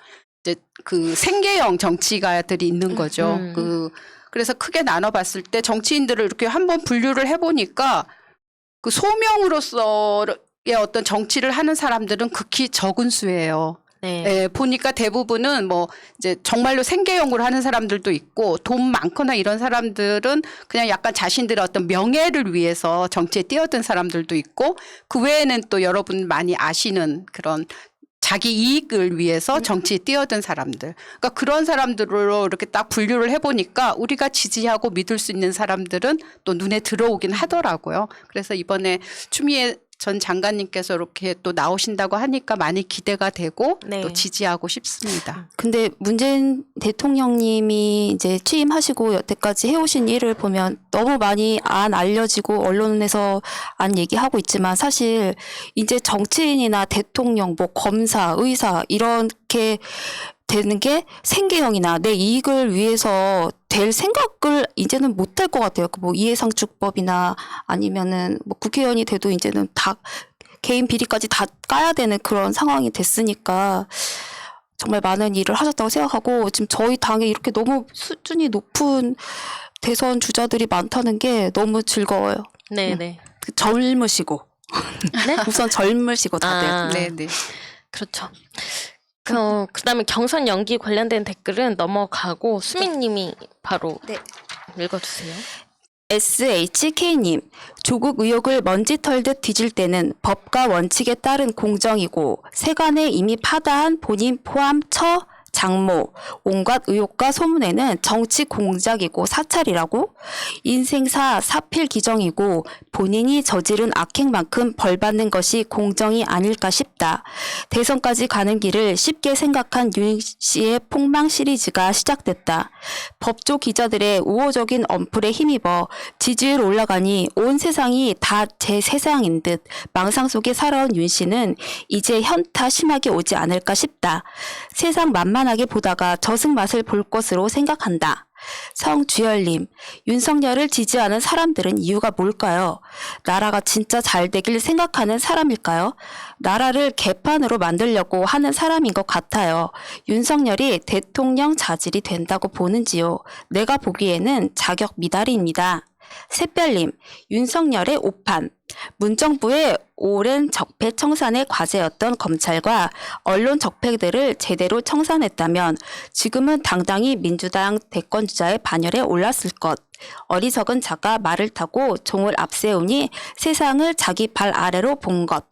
이제 그 생계형 정치가들이 있는 거죠. 그래서 크게 나눠봤을 때 정치인들을 이렇게 한번 분류를 해보니까 그 소명으로서의 어떤 정치를 하는 사람들은 극히 적은 수예요. 네. 예, 보니까 대부분은 뭐 이제 정말로 생계형으로 하는 사람들도 있고 돈 많거나 이런 사람들은 그냥 약간 자신들의 어떤 명예를 위해서 정치에 뛰어든 사람들도 있고 그 외에는 또 여러분 많이 아시는 그런 자기 이익을 위해서 정치에 뛰어든 사람들. 그러니까 그런 사람들로 이렇게 딱 분류를 해보니까 우리가 지지하고 믿을 수 있는 사람들은 또 눈에 들어오긴 하더라고요. 그래서 이번에 추미애 전 장관님께서 이렇게 또 나오신다고 하니까 많이 기대가 되고 네. 또 지지하고 싶습니다. 근데 문재인 대통령님이 이제 취임하시고 여태까지 해오신 일을 보면 너무 많이 안 알려지고 언론에서 안 얘기하고 있지만 사실 이제 정치인이나 대통령, 뭐 검사, 의사 이렇게 되는 게 생계형이나 내 이익을 위해서 될 생각을 이제는 못 할 것 같아요. 뭐 이해상축법이나 아니면은 뭐 국회의원이 돼도 이제는 다 개인 비리까지 다 까야 되는 그런 상황이 됐으니까 정말 많은 일을 하셨다고 생각하고 지금 저희 당에 이렇게 너무 수준이 높은 대선 주자들이 많다는 게 너무 즐거워요. 네네. 그 젊으시고 네? 우선 젊으시고 다들. 아. 네. 그렇죠. 그다음에 경선 연기 관련된 댓글은 넘어가고 수민님이 바로 네. 읽어주세요. SHK님, 조국 의혹을 먼지 털듯 뒤질 때는 법과 원칙에 따른 공정이고 세간에 이미 파다한 본인 포함 처, 장모, 온갖 의혹과 소문에는 정치 공작이고 사찰이라고 인생사 사필 기정이고 본인이 저지른 악행만큼 벌받는 것이 공정이 아닐까 싶다. 대선까지 가는 길을 쉽게 생각한 윤 씨의 폭망 시리즈가 시작됐다. 법조 기자들의 우호적인 언플에 힘입어 지지율 올라가니 온 세상이 다 제 세상인 듯 망상 속에 살아온 윤 씨는 이제 현타 심하게 오지 않을까 싶다. 세상 만만하게 보다가 저승 맛을 볼 것으로 생각한다. 성주열님, 윤석열을 지지하는 사람들은 이유가 뭘까요? 나라가 진짜 잘 되길 생각하는 사람일까요? 나라를 개판으로 만들려고 하는 사람인 것 같아요. 윤석열이 대통령 자질이 된다고 보는지요? 내가 보기에는 자격 미달입니다. 샛별님, 윤석열의 오판. 문정부의 오랜 적폐 청산의 과제였던 검찰과 언론 적폐들을 제대로 청산했다면 지금은 당당히 민주당 대권주자의 반열에 올랐을 것. 어리석은 자가 말을 타고 종을 앞세우니 세상을 자기 발 아래로 본 것.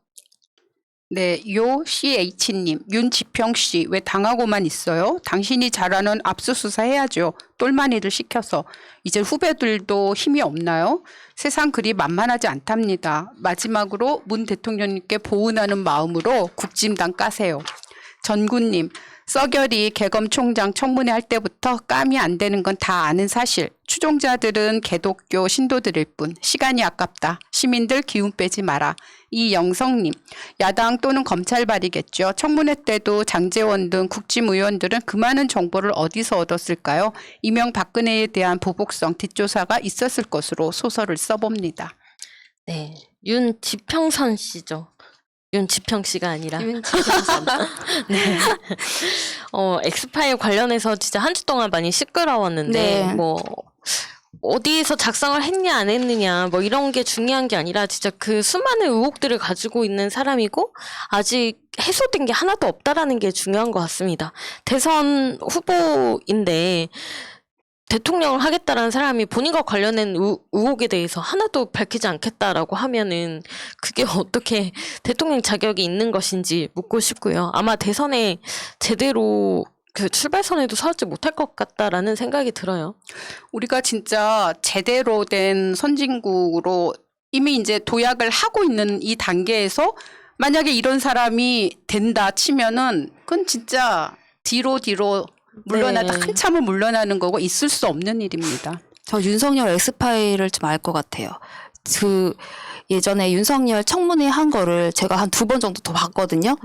네, 요 CH님, 윤지평 씨, 왜 당하고만 있어요? 당신이 잘하는 압수수사 해야죠. 똘마니를 시켜서. 이제 후배들도 힘이 없나요? 세상 그리 만만하지 않답니다. 마지막으로 문 대통령님께 보은하는 마음으로 국짐당 까세요. 전구님, 썩열이 개검총장 청문회 할 때부터 깜이 안 되는 건 다 아는 사실. 추종자들은 개독교 신도들일 뿐. 시간이 아깝다. 시민들 기운 빼지 마라. 이영성님, 야당 또는 검찰발이겠죠. 청문회 때도 장제원 등 국짐 의원들은 그 많은 정보를 어디서 얻었을까요? 이명박근혜에 대한 보복성 뒷조사가 있었을 것으로 소설을 써봅니다. 네, 윤지평선 씨죠. 윤지평 씨가 아니라. 윤지평선. 네. 엑스파일 관련해서 진짜 한 주 동안 많이 시끄러웠는데, 네. 뭐, 어디에서 작성을 했냐, 안 했느냐, 뭐 이런 게 중요한 게 아니라 진짜 그 수많은 의혹들을 가지고 있는 사람이고, 아직 해소된 게 하나도 없다라는 게 중요한 것 같습니다. 대선 후보인데, 대통령을 하겠다라는 사람이 본인과 관련된 의혹에 대해서 하나도 밝히지 않겠다라고 하면은 그게 어떻게 대통령 자격이 있는 것인지 묻고 싶고요. 아마 대선에 제대로 그 출발선에도 서지 못할 것 같다라는 생각이 들어요. 우리가 진짜 제대로 된 선진국으로 이미 이제 도약을 하고 있는 이 단계에서 만약에 이런 사람이 된다 치면은 그건 진짜 뒤로 물러나다 네. 한참을 물러나는 거고 있을 수 없는 일입니다. 저 윤석열 엑스파일을 좀 알 것 같아요. 그 예전에 윤석열 청문회 한 거를 제가 한 2번 정도 더 봤거든요.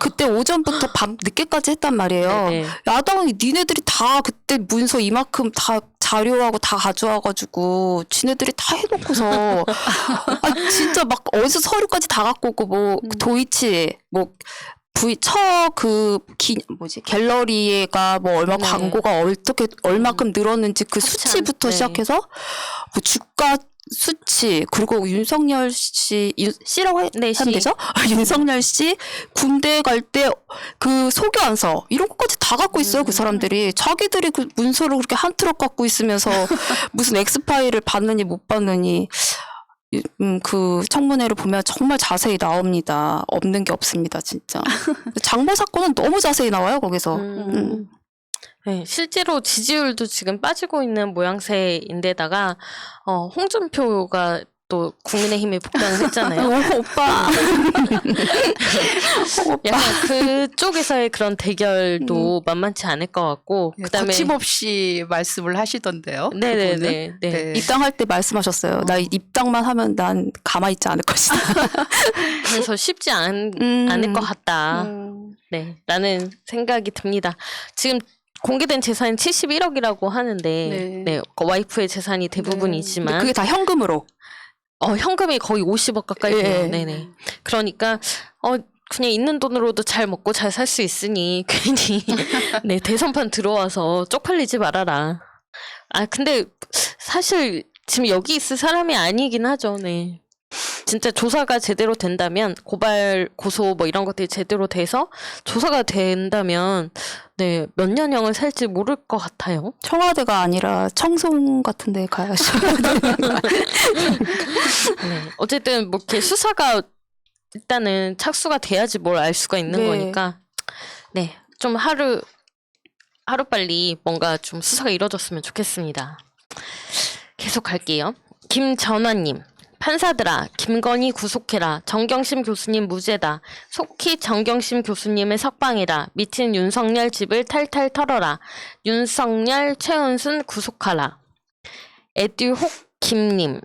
그때 오전부터 밤 늦게까지 했단 말이에요. 네네. 야당이 니네들이 다 그때 문서 이만큼 다 자료하고 다 가져와가지고 지네들이 다 해놓고서 진짜 막 어디서 서류까지 다 갖고 오고 뭐 도이치 뭐 갤러리가 뭐 얼마 네. 광고가 어떻게 얼마큼 늘었는지 그 합참, 수치부터 네. 시작해서 뭐 주가 수치 그리고 윤석열 씨라고 네, 하면 되죠? 윤석열 씨 군대 갈 때 그 소교안서 이런 것까지 다 갖고 있어요. 그 사람들이 자기들이 그 문서를 그렇게 한 트럭 갖고 있으면서 무슨 엑스파일을 받느니 못 받느니 그 청문회를 보면 정말 자세히 나옵니다. 없는 게 없습니다, 진짜. 장모 사건은 너무 자세히 나와요, 거기서. 네, 실제로 지지율도 지금 빠지고 있는 모양새인데다가 홍준표가 또 국민의힘에 복당을 했잖아요. 오빠. 약간 그쪽에서의 그런 대결도 만만치 않을 것 같고 그다음에 거침없이 말씀을 하시던데요. 네네네. 그분은. 네. 입당할 때 말씀하셨어요. 나 입당만 하면 난 가만히 있지 않을 것이다. 그래서 쉽지 않을 것 같다. 네, 라는 생각이 듭니다. 지금 공개된 재산이 71억이라고 하는데, 네, 와이프의 재산이 대부분이지만, 그게 다 현금으로. 현금이 거의 50억 가까이 돼요. 예. 네네. 그러니까, 그냥 있는 돈으로도 잘 먹고 잘 살 수 있으니, 괜히, 네, 대선판 들어와서 쪽팔리지 말아라. 근데, 사실, 지금 여기 있을 사람이 아니긴 하죠, 네. 진짜 조사가 제대로 된다면 고발 고소 뭐 이런 것들이 제대로 돼서 조사가 된다면 네, 몇 년형을 살지 모를 것 같아요. 청와대가 아니라 청송 같은 데 가야죠. 네. 어쨌든 뭐 이렇게 수사가 일단은 착수가 돼야지 뭘 알 수가 있는 네. 거니까 네, 좀 하루빨리 뭔가 좀 수사가 이루어졌으면 좋겠습니다. 계속 갈게요. 김전화님. 판사들아, 김건희 구속해라. 정경심 교수님 무죄다. 속히 정경심 교수님을 석방해라. 미친 윤석열 집을 탈탈 털어라. 윤석열, 최은순 구속하라. 에듀혹 김님.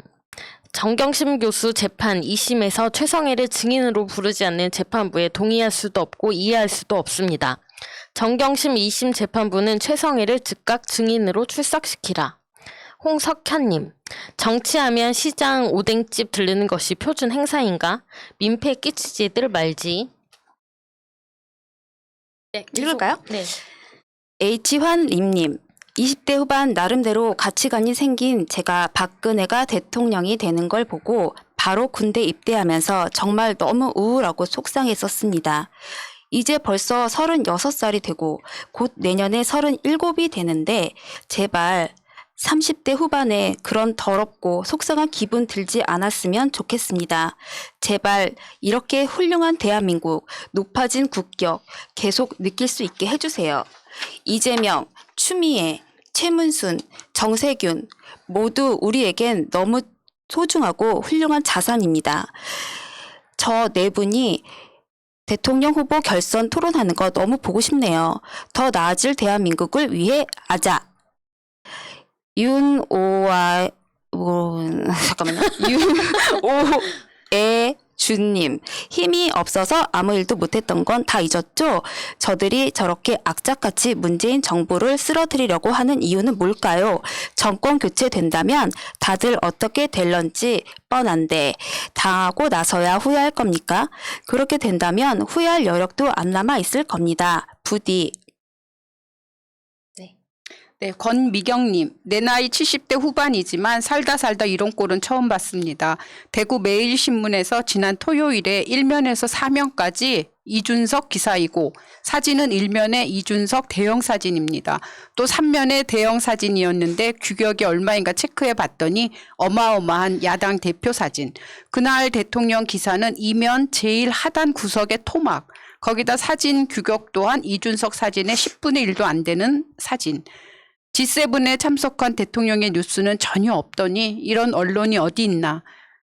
정경심 교수 재판 2심에서 최성애를 증인으로 부르지 않는 재판부에 동의할 수도 없고 이해할 수도 없습니다. 정경심 2심 재판부는 최성애를 즉각 증인으로 출석시키라. 홍석현님, 정치하면 시장 오뎅집 들르는 것이 표준 행사인가? 민폐 끼치지들 말지. 네, 읽을까요? 네. H환림님, 20대 후반 나름대로 가치관이 생긴 제가 박근혜가 대통령이 되는 걸 보고 바로 군대 입대하면서 정말 너무 우울하고 속상했었습니다. 이제 벌써 36살이 되고 곧 내년에 37이 되는데 제발 30대 후반에 그런 더럽고 속상한 기분 들지 않았으면 좋겠습니다. 제발 이렇게 훌륭한 대한민국, 높아진 국격 계속 느낄 수 있게 해주세요. 이재명, 추미애, 최문순, 정세균 모두 우리에겐 너무 소중하고 훌륭한 자산입니다. 저 네 분이 대통령 후보 결선 토론하는 거 너무 보고 싶네요. 더 나아질 대한민국을 위해 아자. 잠깐만요. 윤오애주님, 힘이 없어서 아무 일도 못했던 건 다 잊었죠? 저들이 저렇게 악착같이 문재인 정부를 쓰러뜨리려고 하는 이유는 뭘까요? 정권 교체된다면 다들 어떻게 될런지 뻔한데 당하고 나서야 후회할 겁니까? 그렇게 된다면 후회할 여력도 안 남아 있을 겁니다. 부디. 네, 권미경님, 내 나이 70대 후반이지만 살다 이런 꼴은 처음 봤습니다. 대구 매일신문에서 지난 토요일에 1면에서 4면까지 이준석 기사이고 사진은 1면에 이준석 대형 사진입니다. 또 3면에 대형 사진이었는데 규격이 얼마인가 체크해 봤더니 어마어마한 야당 대표 사진. 그날 대통령 기사는 2면 제일 하단 구석의 토막. 거기다 사진 규격 또한 이준석 사진의 10분의 1도 안 되는 사진. G7에 참석한 대통령의 뉴스는 전혀 없더니 이런 언론이 어디 있나.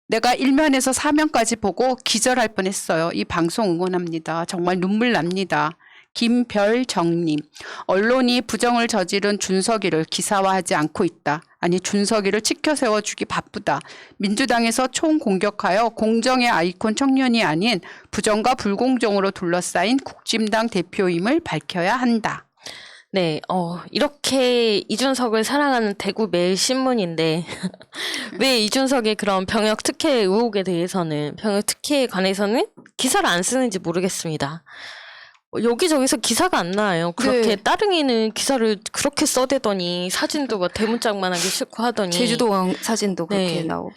내가 1면에서 4면까지 보고 기절할 뻔했어요. 이 방송 응원합니다. 정말 눈물 납니다. 김별정님, 언론이 부정을 저지른 준석이를 기사화하지 않고 있다. 아니 준석이를 치켜 세워주기 바쁘다. 민주당에서 총공격하여 공정의 아이콘 청년이 아닌 부정과 불공정으로 둘러싸인 국진당 대표임을 밝혀야 한다. 네, 이렇게 이준석을 사랑하는 대구 매일신문인데, 왜 이준석의 그런 병역 특혜 의혹에 대해서는, 병역 특혜에 관해서는 기사를 안 쓰는지 모르겠습니다. 여기저기서 기사가 안 나와요. 그렇게 네. 따릉이는 기사를 그렇게 써대더니 사진도 막 대문짝만하게 싣고 하더니 제주도 사진도 그렇게 네. 나오고.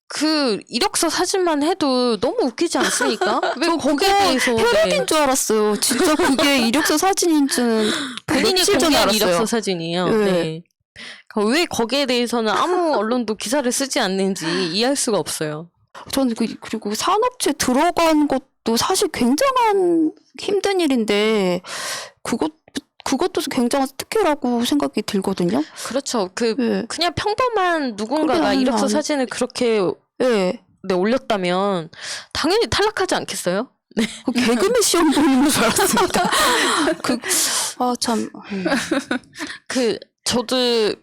그 이력서 사진만 해도 너무 웃기지 않습니까? 왜 거기에 대해서 패러디인 줄 알았어요. 진짜 그게 이력서 사진인 줄은 본인이 며칠 전에 공개한 알았어요. 이력서 사진이에요. 네. 네. 왜 거기에 대해서는 아무 언론도 기사를 쓰지 않는지 이해할 수가 없어요. 저는 그리고 산업체 들어간 것도 사실 굉장한 힘든 일인데 그것도 굉장한 특혜라고 생각이 들거든요. 그렇죠. 네. 그냥 평범한 누군가가 그냥 이력서 안- 사진을 그렇게 네. 올렸다면 당연히 탈락하지 않겠어요? 그 개그맨 시험 보는 줄 알았습니다. 참. 저도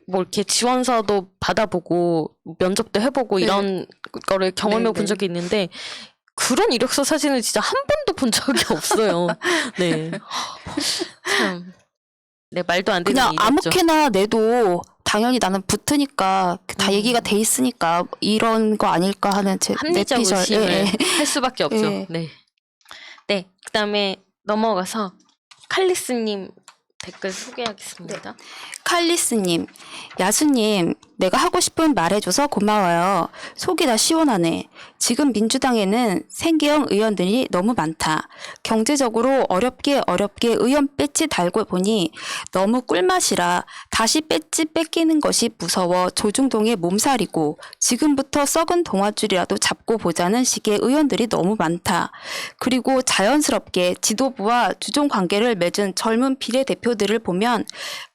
뭐 이렇게 지원서도 받아보고 면접도 해보고 네. 이런 거를 경험해 네, 본 네. 적이 있는데 그런 이력서 사진을 진짜 한 번도 본 적이 없어요. 네. 참. 네, 말도 안 되는 그냥 일이었죠. 아무렇게나 내도 당연히 나는 붙으니까 다 얘기가 돼 있으니까 이런 거 아닐까 하는 제 합리적 내피셜. 의심을 예, 예. 할 수밖에 없죠. 예. 네. 네. 그다음에 넘어가서 칼리스님 댓글 소개하겠습니다. 칼리스님, 야수님, 내가 하고 싶은 말 해줘서 고마워요. 속이 다 시원하네. 지금 민주당에는 생계형 의원들이 너무 많다. 경제적으로 어렵게 의원 배지 달고 보니 너무 꿀맛이라 다시 배지 뺏기는 것이 무서워 조중동의 몸살이고 지금부터 썩은 동아줄이라도 잡고 보자는 식의 의원들이 너무 많다. 그리고 자연스럽게 지도부와 주종 관계를 맺은 젊은 비례대표들을 보면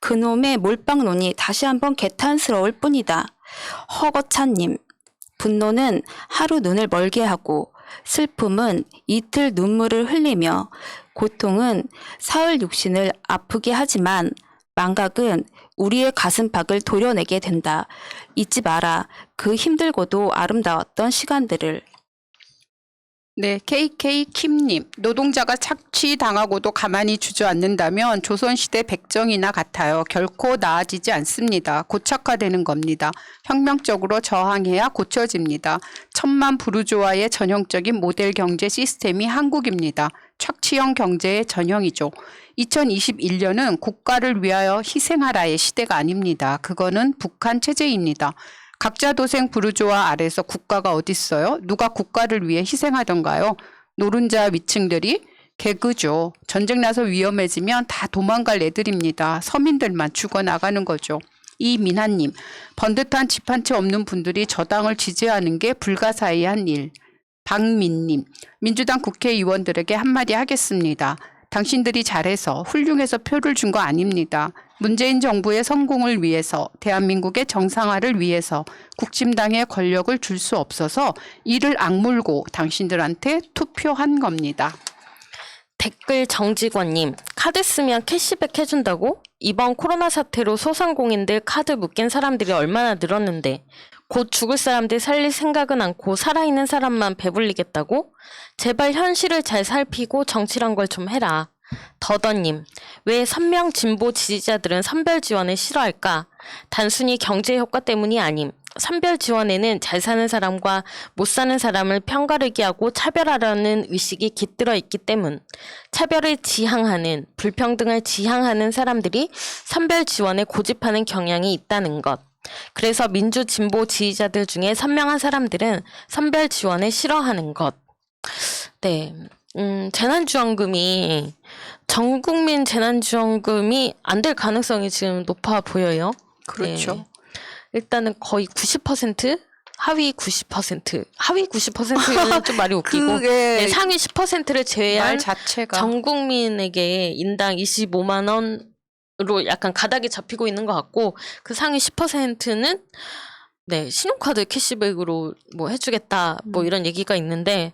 그놈의 몰빵론이 다시 한번 개탄스러울 뿐이다. 허거찬님, 분노는 하루 눈을 멀게 하고 슬픔은 이틀 눈물을 흘리며 고통은 사흘 육신을 아프게 하지만 망각은 우리의 가슴팍을 도려내게 된다. 잊지 마라. 그 힘들고도 아름다웠던 시간들을. 네, KK킴님. 노동자가 착취당하고도 가만히 주저앉는다면 조선시대 백정이나 같아요. 결코 나아지지 않습니다. 고착화되는 겁니다. 혁명적으로 저항해야 고쳐집니다. 천만 부르주아의 전형적인 모델 경제 시스템이 한국입니다. 착취형 경제의 전형이죠. 2021년은 국가를 위하여 희생하라의 시대가 아닙니다. 그거는 북한 체제입니다. 각자 도생 부르주아 아래서 국가가 어딨어요? 누가 국가를 위해 희생하던가요? 노른자 위층들이 개그죠. 전쟁 나서 위험해지면 다 도망갈 애들입니다. 서민들만 죽어나가는 거죠. 이민하님, 번듯한 집 한 채 없는 분들이 저당을 지지하는 게 불가사의한 일. 박민님, 민주당 국회의원들에게 한마디 하겠습니다. 당신들이 잘해서 훌륭해서 표를 준 거 아닙니다. 문재인 정부의 성공을 위해서 대한민국의 정상화를 위해서 국힘당에 권력을 줄 수 없어서 이를 악물고 당신들한테 투표한 겁니다. 댓글 정직원님, 카드 쓰면 캐시백 해준다고? 이번 코로나 사태로 소상공인들 카드 묶인 사람들이 얼마나 늘었는데 곧 죽을 사람들 살릴 생각은 않고 살아있는 사람만 배불리겠다고? 제발 현실을 잘 살피고 정치란 걸 좀 해라. 더더님, 왜 선명 진보 지지자들은 선별 지원을 싫어할까? 단순히 경제 효과 때문이 아님. 선별 지원에는 잘 사는 사람과 못 사는 사람을 편가르기 하고 차별하려는 의식이 깃들어 있기 때문. 차별을 지향하는, 불평등을 지향하는 사람들이 선별 지원에 고집하는 경향이 있다는 것. 그래서 민주 진보 지지자들 중에 선명한 사람들은 선별 지원을 싫어하는 것. 네. 재난지원금이 전국민 재난지원금이 안 될 가능성이 지금 높아 보여요. 그렇죠. 네. 일단은 거의 90%? 하위 90%. 하위 90%는 좀 말이 웃기고 그게 네, 상위 10%를 말 제외한 자체가 전 국민에게 인당 25만 원으로 약간 가닥이 잡히고 있는 것 같고 그 상위 10%는 네, 신용카드 캐시백으로 뭐 해주겠다 뭐 이런 얘기가 있는데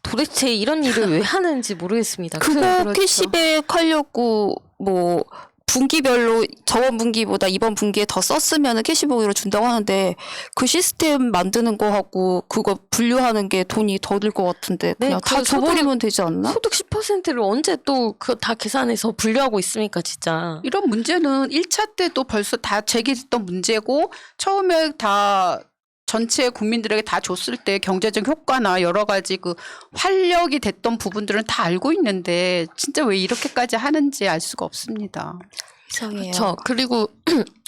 도대체 이런 일을 왜 하는지 모르겠습니다. 그거 그렇죠. 캐시백 하려고 뭐 분기별로 저번 분기보다 이번 분기에 더 썼으면 캐시백으로 준다고 하는데 그 시스템 만드는 거 하고 그거 분류하는 게 돈이 더 들 것 같은데 네, 그냥 다 그 줘버리면 되지 않나? 소득 10%를 언제 또 그 다 계산해서 분류하고 있습니까, 진짜. 이런 문제는 1차 때도 벌써 다 제기됐던 문제고 처음에 다 전체 국민들에게 다 줬을 때 경제적 효과나 여러 가지 그 활력이 됐던 부분들은 다 알고 있는데 진짜 왜 이렇게까지 하는지 알 수가 없습니다. 이상해요. 그렇죠. 그리고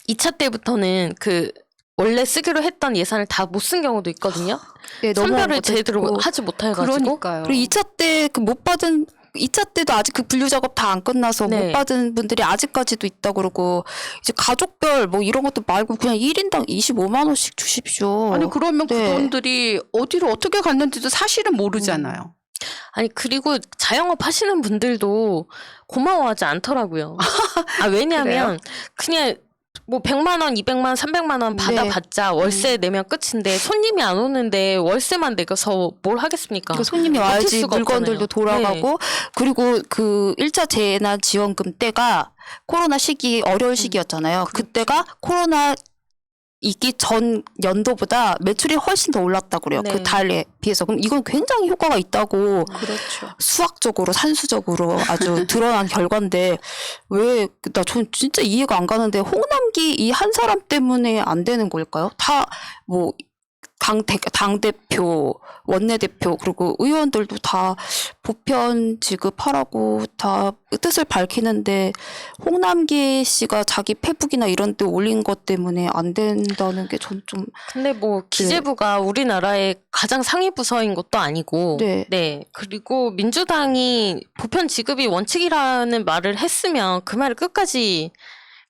2차 때부터는 그 원래 쓰기로 했던 예산을 다 못 쓴 경우도 있거든요. 네, 넘어간 선별을 것도 제대로 있고. 하지 못해가지고. 그러니까요. 그리고 2차 때 그 못 받은 2차 때도 아직 그 분류 작업 다 안 끝나서 네. 못 받은 분들이 아직까지도 있다 그러고 이제 가족별 뭐 이런 것도 말고 그냥 1인당 25만 원씩 주십시오. 아니 그러면 그 네. 돈들이 어디로 어떻게 갔는지도 사실은 모르잖아요. 아니 그리고 자영업 하시는 분들도 고마워하지 않더라고요. 아 왜냐하면 그냥 뭐 100만 원, 200만 원, 300만 원 받아봤자 월세 내면 끝인데 손님이 안 오는데 월세만 내서 뭘 하겠습니까? 그 손님이 버틸 와야지 수가 물건들도 없잖아요. 돌아가고 그리고 그 1차 재난지원금 때가 코로나 시기 어려울 시기였잖아요. 그때가 코로나 있기 전 연도보다 매출이 훨씬 더 올랐다고 그래요. 네. 그 달에 비해서. 그럼 이건 굉장히 효과가 있다고 그렇죠. 수학적으로 산수적으로 아주 드러난 결과인데 왜 나 전 진짜 이해가 안 가는데 홍남기 이 한 사람 때문에 안 되는 걸까요? 다 뭐 당대표, 원내대표, 그리고 의원들도 다 보편 지급하라고 다 뜻을 밝히는데 홍남기 씨가 자기 페북이나 이런 데 올린 것 때문에 안 된다는 게 전 좀 근데 뭐 기재부가 우리나라의 가장 상위 부서인 것도 아니고 네. 그리고 민주당이 보편 지급이 원칙이라는 말을 했으면 그 말을 끝까지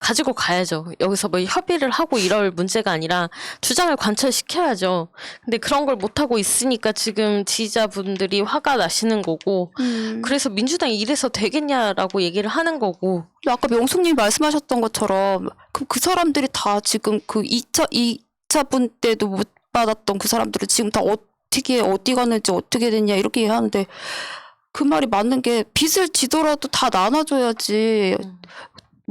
가지고 가야죠. 여기서 뭐 협의를 하고 이럴 문제가 아니라 주장을 관철시켜야죠. 근데 그런 걸 못하고 있으니까 지금 지지자분들이 화가 나시는 거고 그래서 민주당이 이래서 되겠냐라고 얘기를 하는 거고 아까 명숙님이 말씀하셨던 것처럼 그 사람들이 다 지금 그 2차 분 때도 못 받았던 그 사람들은 지금 다 어떻게 어디 갔는지 어떻게 됐냐 이렇게 하는데 그 말이 맞는 게 빚을 지더라도 다 나눠줘야지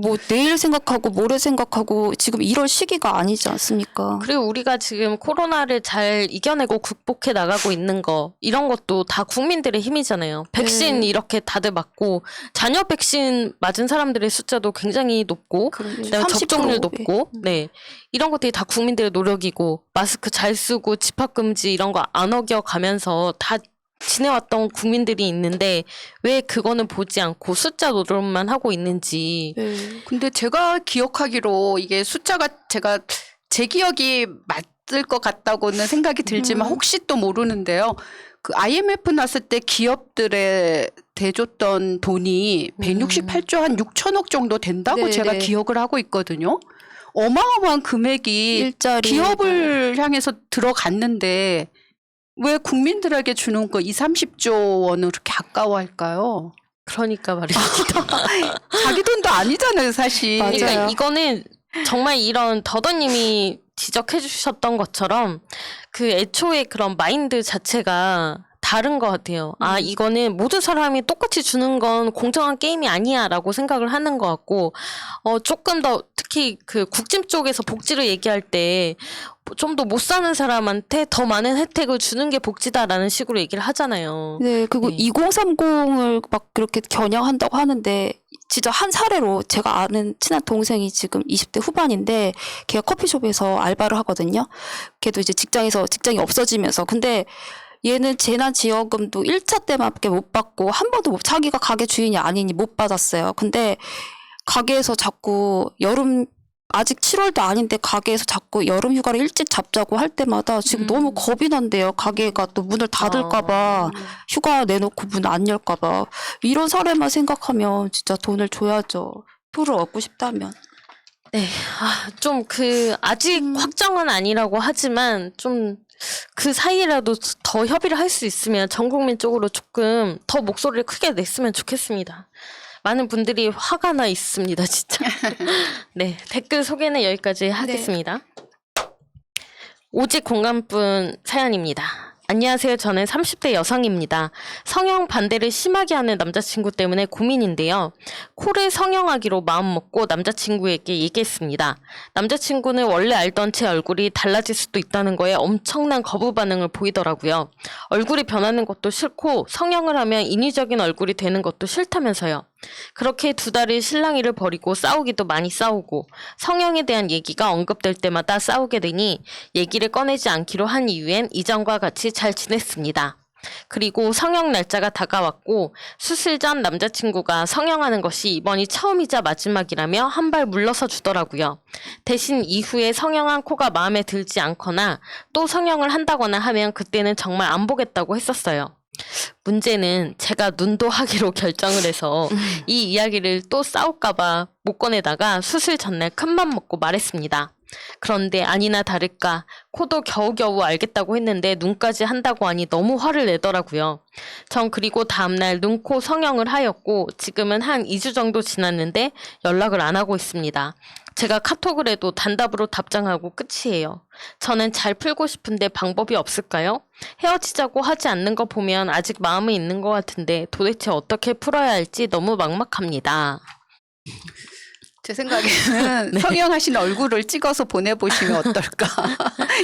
뭐 내일 생각하고 모레 생각하고 지금 이럴 시기가 아니지 않습니까? 그리고 우리가 지금 코로나를 잘 이겨내고 극복해 나가고 있는 거 이런 것도 다 국민들의 힘이잖아요. 백신 이렇게 다들 맞고 자녀 백신 맞은 사람들의 숫자도 굉장히 높고 그다음에 30%, 접종률 높고 네 이런 것들이 다 국민들의 노력이고 마스크 잘 쓰고 집합 금지 이런 거 안 어겨가면서 다 지내왔던 국민들이 있는데 왜 그거는 보지 않고 숫자 노름만 하고 있는지. 근데 제가 기억하기로 이게 숫자가 제 기억이 맞을 것 같다고는 생각이 들지만 혹시 또 모르는데요. 그 IMF 났을 때 기업들에 대줬던 돈이 168조 한 6천억 정도 된다고 네, 제가 네. 기억을 하고 있거든요. 어마어마한 금액이 일자리 기업을 향해서 들어갔는데 왜 국민들에게 주는 거 30조 원을 그렇게 아까워할까요? 그러니까 말이죠. 자기 돈도 아니잖아요, 사실. 맞아요. 그러니까 이거는 정말 이런 더더님이 지적해 주셨던 것처럼 그 애초에 그런 마인드 자체가 다른 것 같아요. 아, 이거는 모든 사람이 똑같이 주는 건 공정한 게임이 아니야 라고 생각을 하는 것 같고, 조금 더 특히 그 국짐 쪽에서 복지를 얘기할 때 좀 더 못 사는 사람한테 더 많은 혜택을 주는 게 복지다라는 식으로 얘기를 하잖아요. 네, 그리고 네. 2030을 막 그렇게 겨냥한다고 하는데 진짜 한 사례로 제가 아는 친한 동생이 지금 20대 후반인데 걔가 커피숍에서 알바를 하거든요. 걔도 이제 직장이 없어지면서 근데 얘는 재난지원금도 1차 때밖에 못 받고 한 번도 자기가 가게 주인이 아니니 못 받았어요. 근데 가게에서 자꾸 아직 7월도 아닌데 가게에서 자꾸 여름 휴가를 일찍 잡자고 할 때마다 지금 너무 겁이 난대요. 가게가 또 문을 닫을까봐 휴가 내놓고 문 안 열까봐 이런 사례만 생각하면 진짜 돈을 줘야죠. 표를 얻고 싶다면. 네, 좀 아직 확정은 아니라고 하지만 좀 그 사이라도 더 협의를 할 수 있으면 전 국민 쪽으로 조금 더 목소리를 크게 냈으면 좋겠습니다. 많은 분들이 화가 나 있습니다, 진짜. 네, 댓글 소개는 여기까지 하겠습니다. 오직 공감분 사연입니다. 안녕하세요. 저는 30대 여성입니다. 성형 반대를 심하게 하는 남자친구 때문에 고민인데요. 코를 성형하기로 마음먹고 남자친구에게 얘기했습니다. 남자친구는 원래 알던 제 얼굴이 달라질 수도 있다는 거에 엄청난 거부 반응을 보이더라고요. 얼굴이 변하는 것도 싫고 성형을 하면 인위적인 얼굴이 되는 것도 싫다면서요. 그렇게 2달을 실랑이를 벌이고 싸우기도 많이 싸우고 성형에 대한 얘기가 언급될 때마다 싸우게 되니 얘기를 꺼내지 않기로 한 이후엔 이전과 같이 잘 지냈습니다. 그리고 성형 날짜가 다가왔고 수술 전 남자친구가 성형하는 것이 이번이 처음이자 마지막이라며 한 발 물러서 주더라고요. 대신 이후에 성형한 코가 마음에 들지 않거나 또 성형을 한다거나 하면 그때는 정말 안 보겠다고 했었어요. 문제는 제가 눈도 하기로 결정을 해서 이 이야기를 또 싸울까봐 못 꺼내다가 수술 전날 큰맘 먹고 말했습니다. 그런데 아니나 다를까 코도 겨우겨우 알겠다고 했는데 눈까지 한다고 하니 너무 화를 내더라고요. 전 그리고 다음날 눈, 코 성형을 하였고 지금은 한 2주 정도 지났는데 연락을 안 하고 있습니다. 제가 카톡을 해도 단답으로 답장하고 끝이에요. 저는 잘 풀고 싶은데 방법이 없을까요? 헤어지자고 하지 않는 거 보면 아직 마음은 있는 것 같은데 도대체 어떻게 풀어야 할지 너무 막막합니다. 제 생각에는 네. 성형하신 얼굴을 찍어서 보내보시면 어떨까.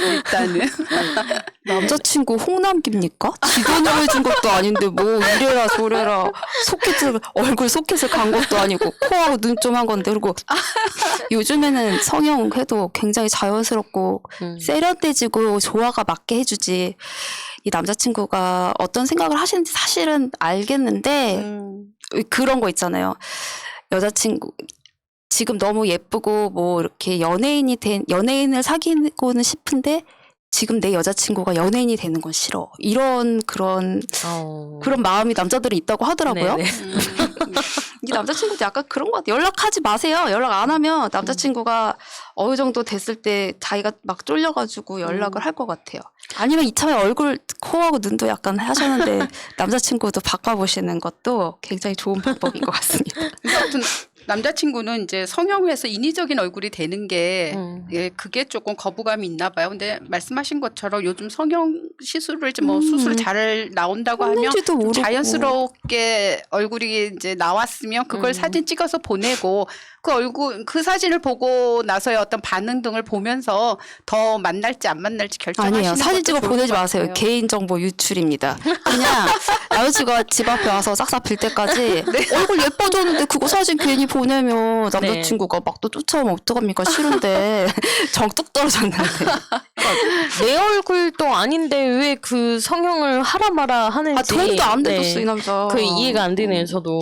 일단은. 남자친구 홍남기입니까? 지도를 해준 것도 아닌데 뭐 이래라 저래라 얼굴 소켓을 간 것도 아니고 코하고 눈 좀 한 건데 그리고 요즘에는 성형해도 굉장히 자연스럽고 세련돼지고 조화가 맞게 해주지 이 남자친구가 어떤 생각을 하시는지 사실은 알겠는데 그런 거 있잖아요. 여자친구 지금 너무 예쁘고 뭐 이렇게 연예인을 사귀고는 싶은데 지금 내 여자친구가 연예인이 되는 건 싫어. 이런 그런 마음이 남자들이 있다고 하더라고요. 이 남자친구도 약간 그런 것 같아요. 연락하지 마세요. 연락 안 하면 남자친구가 어느 정도 됐을 때 자기가 막 쫄려가지고 연락을 할 것 같아요. 아니면 이참에 얼굴, 코하고 눈도 약간 하셨는데 남자친구도 바꿔보시는 것도 굉장히 좋은 방법인 것 같습니다. 아무튼 남자친구는 이제 성형해서 인위적인 얼굴이 되는 게 예, 그게 조금 거부감이 있나 봐요. 근데 말씀하신 것처럼 요즘 성형 시술을 뭐 수술 잘 나온다고 하면 좀 자연스럽게 얼굴이 이제 나왔으면 그걸 사진 찍어서 보내고 그 얼굴 그 사진을 보고 나서의 어떤 반응 등을 보면서 더 만날지 안 만날지 결정하시는 아니에요. 사진 찍어 것도 보내지 좋을 것 마세요. 같아요. 개인정보 유출입니다. 그냥 남자친구가 집 앞에 와서 싹싹 빌 때까지 얼굴 예뻐졌는데 그거 사진 괜히 보내면 남자친구가 막 또 쫓아오면 어떡합니까? 싫은데 정 뚝 떨어졌는데. 내 얼굴도 아닌데 왜 그 성형을 하라 마라 하는지. 아, 돈도 안 돼줬어, 이 남자. 그 이해가 안 되네요, 저도.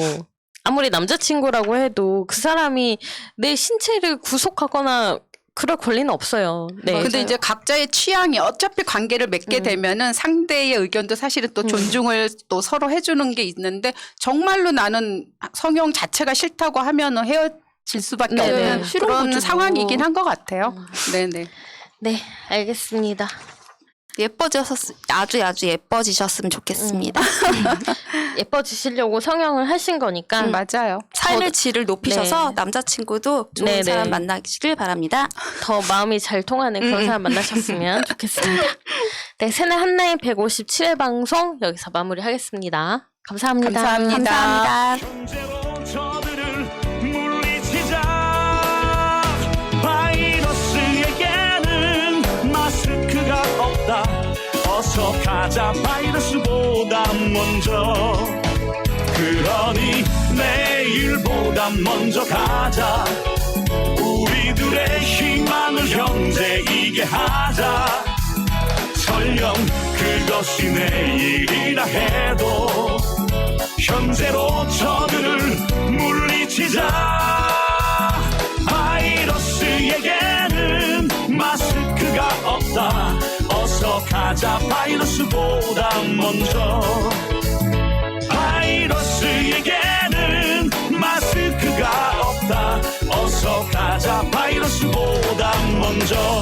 아무리 남자친구라고 해도 그 사람이 내 신체를 구속하거나 그럴 권리는 없어요. 네. 근데 이제 각자의 취향이 어차피 관계를 맺게 되면은 상대의 의견도 사실은 또 존중을 또 서로 해주는 게 있는데 정말로 나는 성형 자체가 싫다고 하면은 헤어질 수밖에 네네. 없는 싫은 그런 거죠. 상황이긴 한 것 같아요. 네네. 네, 알겠습니다. 아주 예뻐지셨으면 좋겠습니다. 예뻐지시려고 성형을 하신 거니까. 맞아요. 삶의 질을 높이셔서 네. 남자친구도 좋은 네네. 사람 만나시길 바랍니다. 더 마음이 잘 통하는 그런 사람 만나셨으면 좋겠습니다. 네, 새내 한나의 157회 방송 여기서 마무리하겠습니다. 감사합니다. 감사합니다. 현재로 저들을 물리치자. 바이러스에게는 마스크가 없다. 어서 가자 바이러스보다 먼저. 그러니 내일보다 먼저 가자. 우리들의 희망을 형제이게 하자. 설령 그것이 내일이라 해도 현재로 저들을 물리치자. 바이러스에게는 마스크가 없다. 어서 가자 바이러스보다 먼저. 바이러스에게는 마스크가 없다. 어서 가자 바이러스보다 먼저.